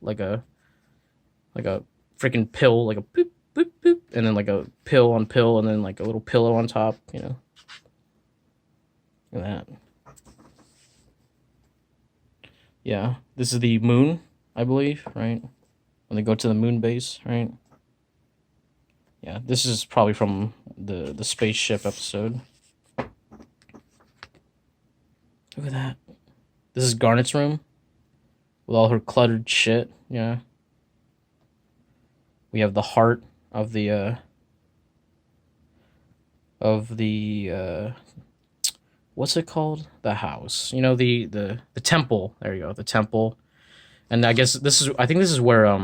freaking pill, like a boop, boop, boop, and then like a pill on pill, and then like a little pillow on top, you know. Look at that. Yeah, this is the moon, I believe, right? When they go to the moon base, right? Yeah, this is probably from the spaceship episode. Look at that. This is Garnet's room with all her cluttered shit, yeah. We have the heart of the what's it called? The house. You know, the temple. There you go, the temple. And I guess I think this is where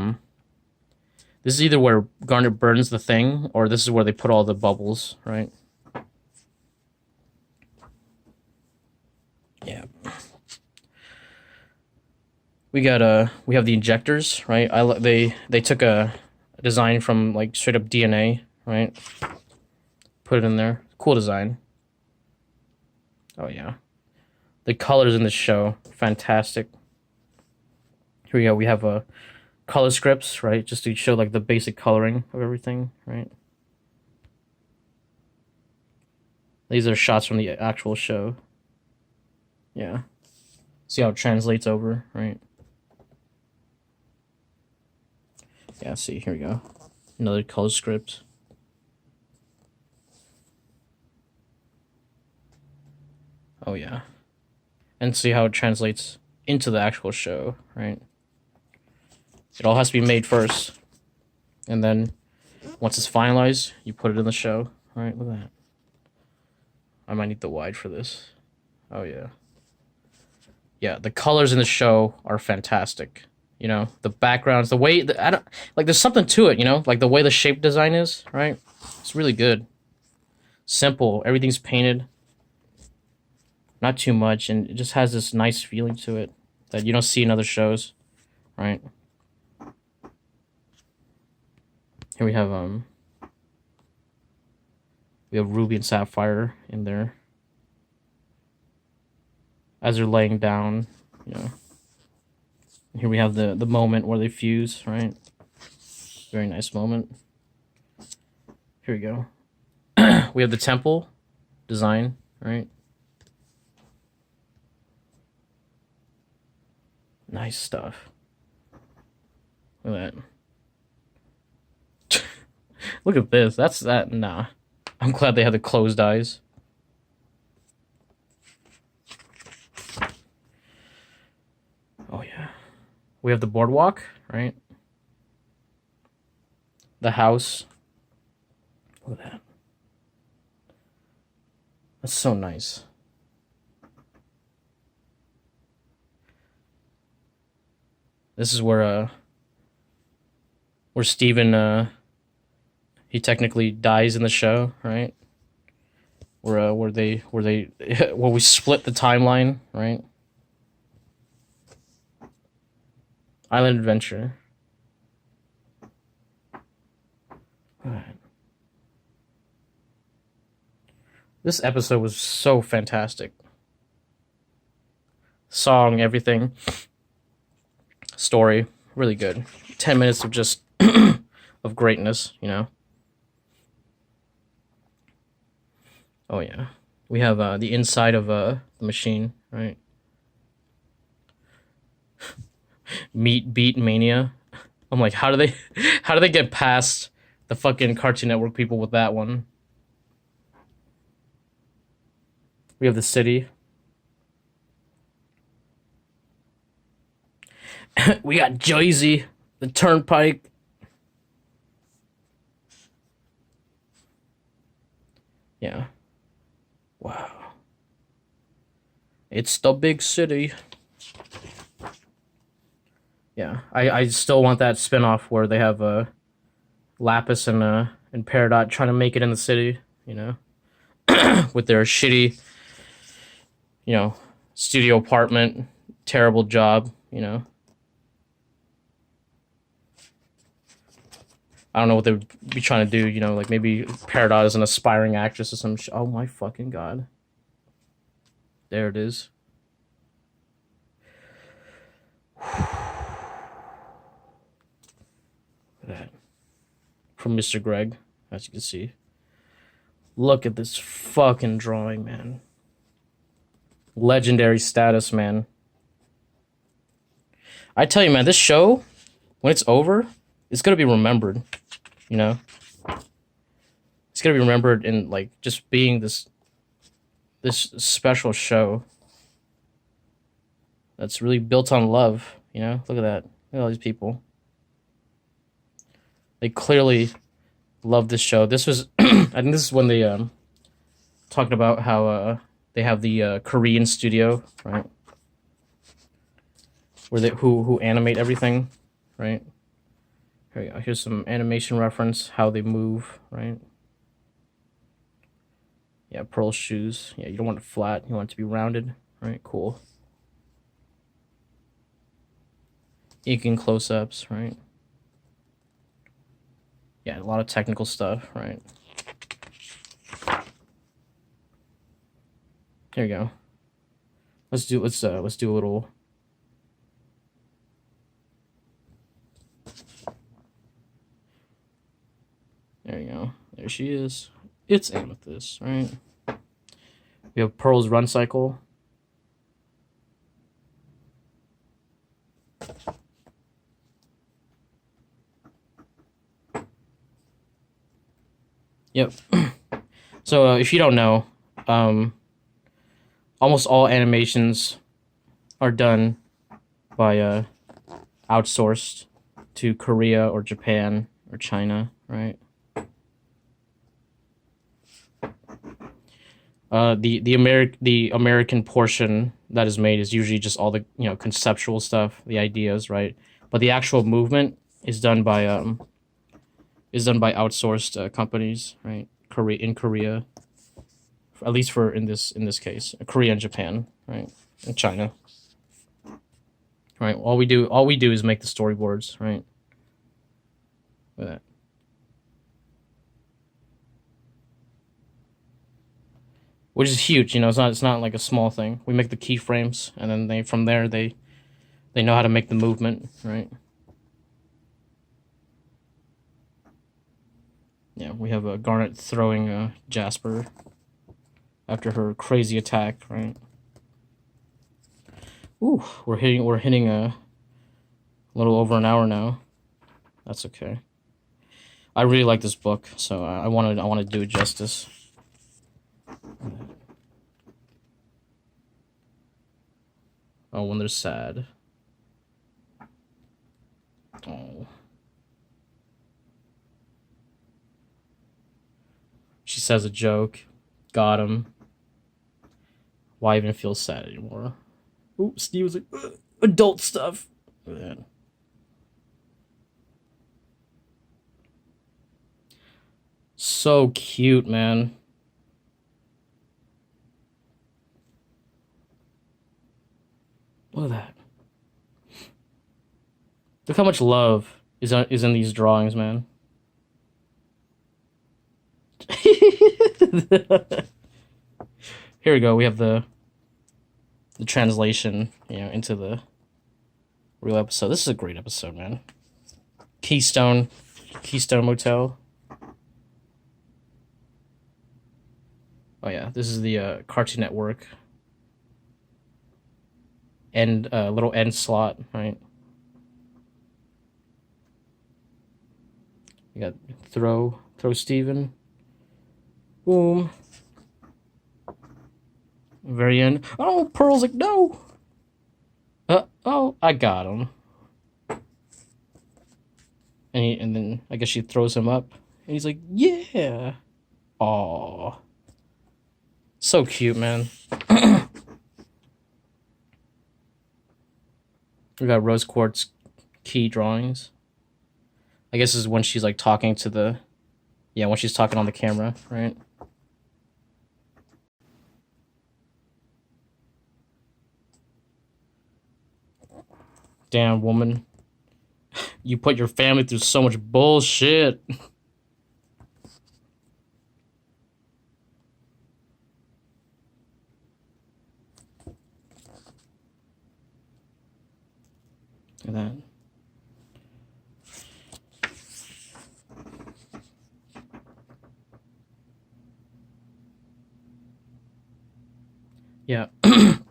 this is either where Garnet burns the thing, or this is where they put all the bubbles, right? Yeah. We have the injectors, right? They took a design from like straight up DNA, right? Put it in there. Cool design. Oh yeah. The colors in this show, fantastic. Here we go. We have color scripts, right? Just to show like the basic coloring of everything, right? These are shots from the actual show. Yeah. See how it translates over, right? Yeah, see, here we go. Another color script. Oh, yeah. And see how it translates into the actual show, right? It all has to be made first. And then, once it's finalized, you put it in the show. All right, look at that. I might need the wide for this. Oh, yeah. Yeah, the colors in the show are fantastic. You know, the backgrounds, the way I don't like. There's something to it, you know, like the way the shape design is, right? It's really good. Simple. Everything's painted. Not too much, and it just has this nice feeling to it that you don't see in other shows, right? Here we have Ruby and Sapphire in there as they're laying down, you know. Here we have the moment where they fuse, right? Very nice moment. Here we go. We have the temple design, right? Nice stuff. Look at that. Look at this. That's that. Nah. I'm glad they had the closed eyes. We have the boardwalk, right? The house. Look at that. That's so nice. This is where Steven he technically dies in the show, right? Where we split the timeline, right? Island Adventure. All right. This episode was so fantastic. Song, everything. Story, really good. 10 minutes of just of greatness, you know. Oh yeah. We have the inside of the machine, right? Meat Beat Mania. I'm like, how do they get past the fucking Cartoon Network people with that one? We have the city. We got Jersey, the turnpike. Yeah. Wow. It's the big city. Yeah, I still want that spinoff where they have Lapis and Peridot trying to make it in the city, you know, with their shitty, you know, studio apartment, terrible job, you know. I don't know what they would be trying to do, you know, like maybe Peridot is an aspiring actress or some shit. Oh my fucking god. There it is. That. From Mr. Greg, as you can see. Look at this fucking drawing, man. Legendary status, man. I tell you, man, this show, when it's over, it's gonna be remembered, you know? It's gonna be remembered in, like, just being this special show that's really built on love, you know? Look at that. Look at all these people. They clearly love this show. This was, I think this is when they talked about how they have the Korean studio, right? Where they who animate everything, right? Here we go. Here's some animation reference, how they move, right? Yeah, Pearl shoes. Yeah, you don't want it flat. You want it to be rounded, right? Cool. Inking close-ups, right? Yeah, a lot of technical stuff, right? Here we go. Let's do a little. There you go. There she is. It's Amethyst, right? We have Pearl's run cycle. Yep. So if you don't know, almost all animations are done by outsourced to Korea or Japan or China, right? The American portion that is made is usually just all the, you know, conceptual stuff, the ideas, right? But the actual movement is done by outsourced companies, right? In Korea, at least for in this case, Korea and Japan, right, and China, right. All we do is make the storyboards, right. Look at that. Which is huge, you know. It's not like a small thing. We make the keyframes, and then from there they know how to make the movement, right. Yeah, we have a Garnet throwing Jasper after her crazy attack, right? Ooh, we're hitting a little over an hour now. That's okay. I really like this book, so I want to do it justice. Oh, when they're sad. says a joke. Got him. Why even feel sad anymore? Ooh, Steve was like, adult stuff. Man. So cute, man. Look at that. Look how much love is in these drawings, man. Here we go. We have the translation, into the real episode. This is a great episode, man. Keystone Motel. Oh yeah, this is the Cartoon Network end little end slot, right? You got throw Steven. Boom. Very end. Oh, Pearl's like, no. Oh, I got him. And then I guess she throws him up, and he's like, yeah. Aw. So cute, man. We got rose quartz key drawings. I guess this is when she's like talking to the, when she's talking on the camera, right? Damn, woman. You put your family through so much bullshit. Look at that. Yeah.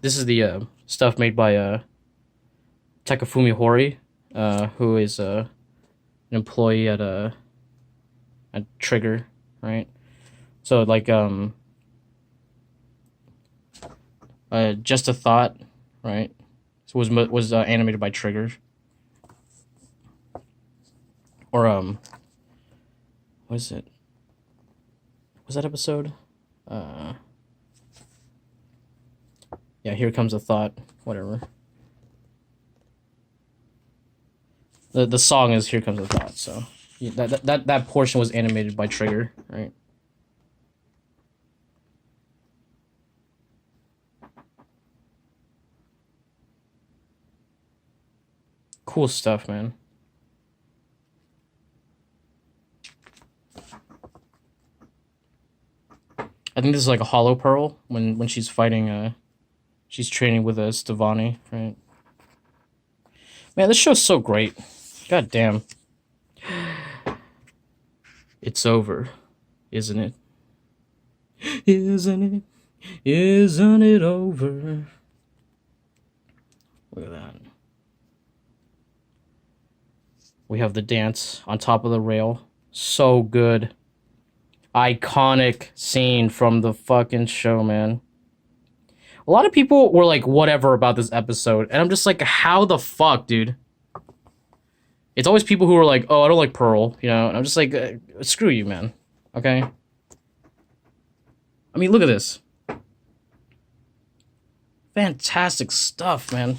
This is the stuff made by Takafumi Hori, who is an employee at Trigger, right? So like Just a Thought, right? So was animated by Trigger. Or what is it? Was that episode? Yeah, Here Comes a Thought, whatever. The song is Here Comes a Thought, so that portion was animated by Trigger, right? Cool stuff, man. I think this is like a hollow pearl when she's fighting she's training with Stevani, right? Man, this show's so great. God damn. It's over, isn't it? Isn't it? Isn't it over? Look at that. We have the dance on top of the rail. So good. Iconic scene from the fucking show, man. A lot of people were like, whatever about this episode. And I'm just like, how the fuck, dude? It's always people who are like, oh, I don't like Pearl, And I'm just like, screw you, man. Okay? I mean, look at this. Fantastic stuff, man.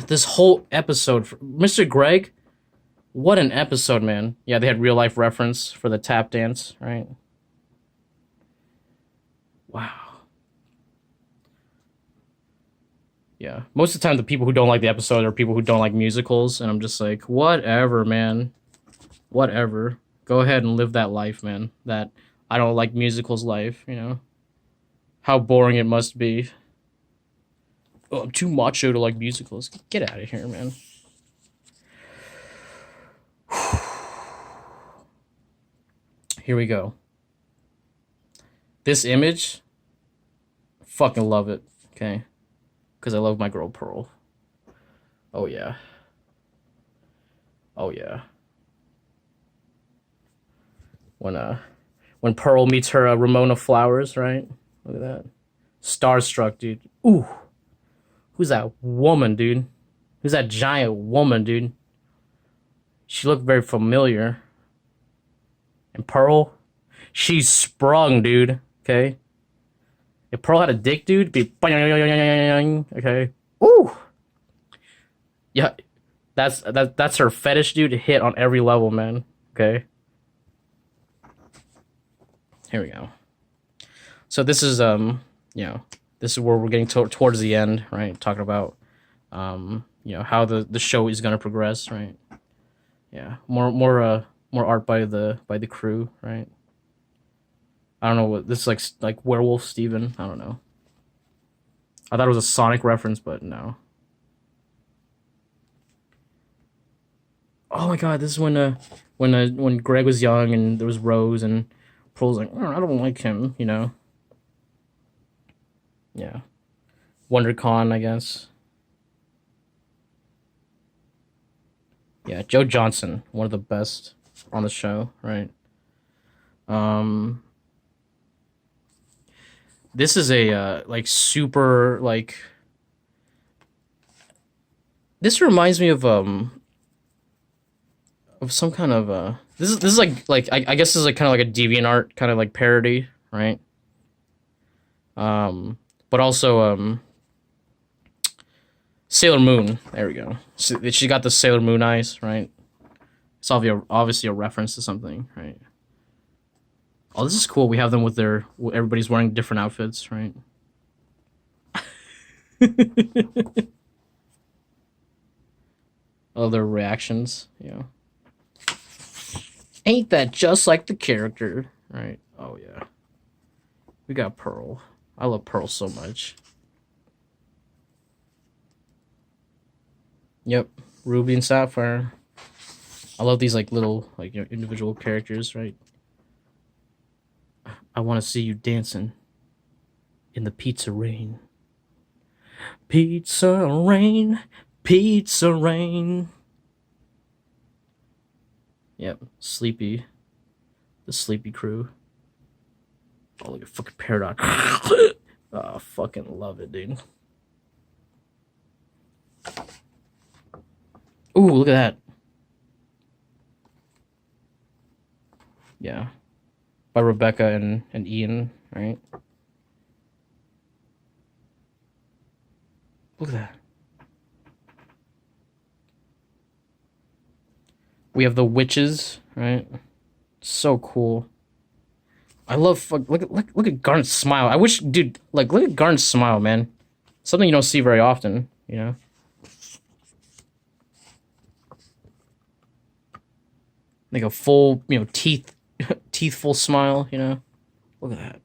This whole episode. Mr. Greg, what an episode, man. Yeah, they had real life reference for the tap dance, right? Wow. Yeah, most of the time the people who don't like the episode are people who don't like musicals, and I'm just like, whatever, man. Whatever. Go ahead and live that life, man. That I don't like musicals life, How boring it must be. Oh, I'm too macho to like musicals. Get out of here, man. Here we go. This image, fucking love it, okay? Because I love my girl Pearl. Oh, yeah. Oh, yeah. When Pearl meets her Ramona Flowers, right? Look at that. Starstruck, dude. Ooh. Who's that woman, dude? Who's that giant woman, dude? She looked very familiar. And Pearl, She's sprung, dude. Okay. If Pearl had a dick, dude, it'd be okay. Ooh. Yeah, that's her fetish, dude. Hit on every level, man. Okay. Here we go. So this is this is where we're getting towards the end, right? Talking about how the show is gonna progress, right? Yeah, more art by the crew, right? I don't know what this is like Werewolf Steven. I don't know. I thought it was a Sonic reference, but no. Oh my god, this is when Greg was young and there was Rose and Pearl's like, oh, I don't like him, you know. Yeah. WonderCon, I guess. Yeah, Joe Johnson, one of the best on the show, right? Um, this is a like super like. This reminds me of some kind of this is like I guess this is like kind of like a DeviantArt kind of like parody, right? But also Sailor Moon. There we go. So she got the Sailor Moon eyes, right? It's obviously a reference to something, right? Oh, this is cool. We have them with everybody's wearing different outfits, right? Oh, their reactions, yeah. Ain't that just like the character, right? Oh yeah. We got Pearl. I love Pearl so much. Yep, Ruby and Sapphire. I love these like little like individual characters, right? I want to see you dancing in the pizza rain. Pizza rain, pizza rain. Yep, Sleepy. The Sleepy crew. Oh, look at fucking Paradox. Oh, fucking love it, dude. Ooh, look at that. Yeah. By Rebecca and Ian, right? Look at that. We have the witches, right? So cool. I love look at Garnet's smile. I wish, dude, like look at Garnet's smile, man. Something you don't see very often, you know. Like a full, teeth full smile, you know. Look at that.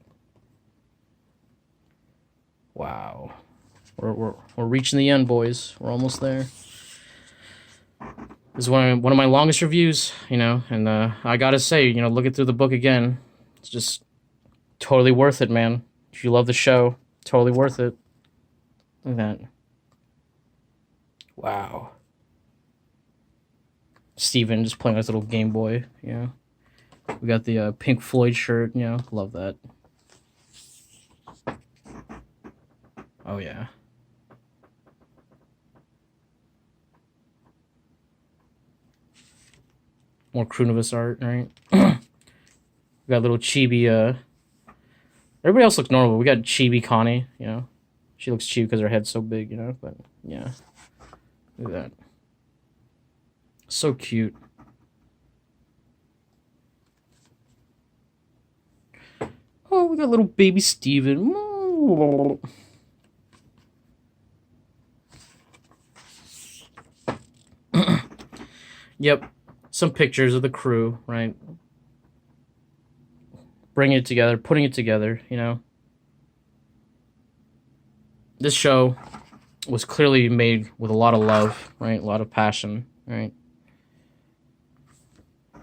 Wow. We're reaching the end, boys. We're almost there. This is one of my longest reviews, you know, and I gotta say, looking through the book again, it's just totally worth it, man. If you love the show, totally worth it. Look at that. Wow. Steven just playing his little Game Boy, you know. We got the Pink Floyd shirt, love that. Oh, yeah. More Krunivus art, right? We got little chibi, everybody else looks normal. We got chibi Connie, you know. She looks chibi because her head's so big, you know, but yeah. Look at that. So cute. Oh, we got little baby Steven. Yep. Some pictures of the crew, right? Bringing it together, putting it together, you know. This show was clearly made with a lot of love, right? A lot of passion, right? A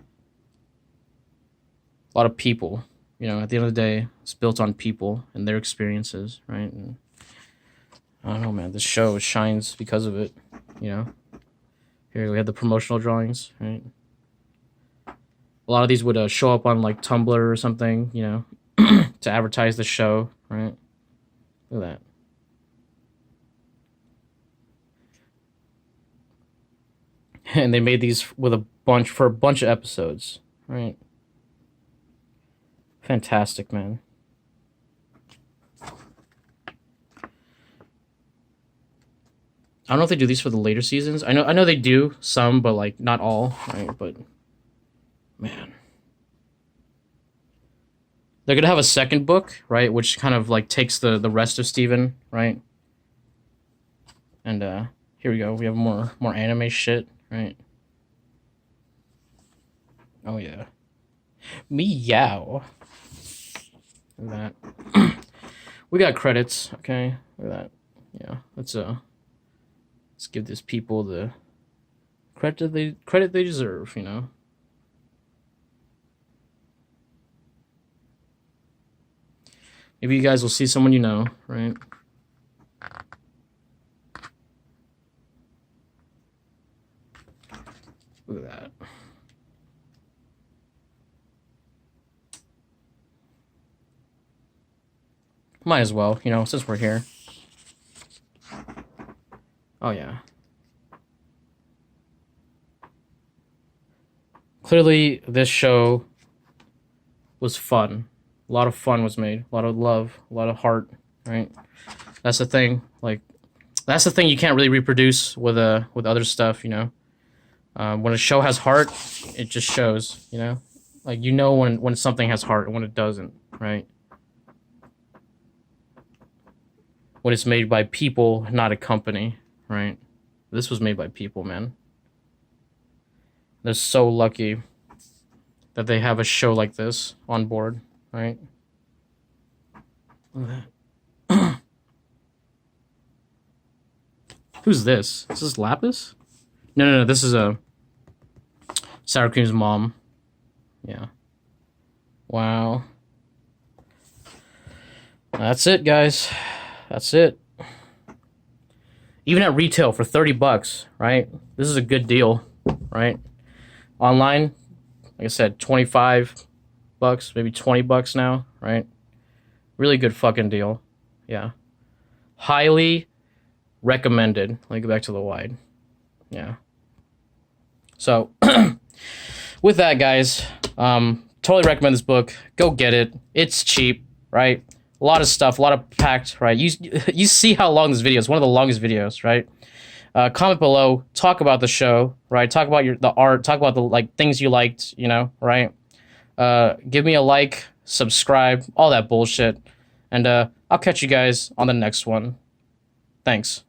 lot of people, at the end of the day, it's built on people and their experiences, right? And I don't know, man. This show shines because of it, you know. Here we have the promotional drawings, right? A lot of these would show up on like Tumblr or something, you know, to advertise the show, right? Look at that. And they made these with for a bunch of episodes, right? Fantastic, man. I don't know if they do these for the later seasons. I know they do some, but like not all, right? But man, they're gonna have a second book, right? Which kind of like takes the rest of Steven, right? And here we go. We have more anime shit, right? Oh yeah, meow. Look at that. We got credits. Okay, look at that. Yeah, let's give these people the credit they deserve. You know. Maybe you guys will see someone you know, right? Look at that. Might as well, you know, since we're here. Oh, yeah. Clearly, this show was fun. A lot of fun was made. A lot of love. A lot of heart, right? That's the thing. Like, that's the thing you can't really reproduce with other stuff, you know? When a show has heart, it just shows, you know? Like, you know when something has heart and when it doesn't, right? When it's made by people, not a company, right? This was made by people, man. They're so lucky that they have a show like this on board, right? Look at that. Who's this? Is this Lapis? No. This is Sour Cream's mom. Yeah. Wow. That's it, guys. That's it. Even at retail for $30, right? This is a good deal, right? Online, like I said, $25, maybe $20 now, right? Really good fucking deal. Yeah. Highly recommended. Let me go back to the wide. Yeah. So, with that, guys, totally recommend this book. Go get it. It's cheap, right? A lot of stuff, a lot of packed, right? You see how long this video is. One of the longest videos, right? Comment below. Talk about the show, right? Talk about the art. Talk about the things you liked, you know, right? Give me a like, subscribe, all that bullshit, and I'll catch you guys on the next one. Thanks.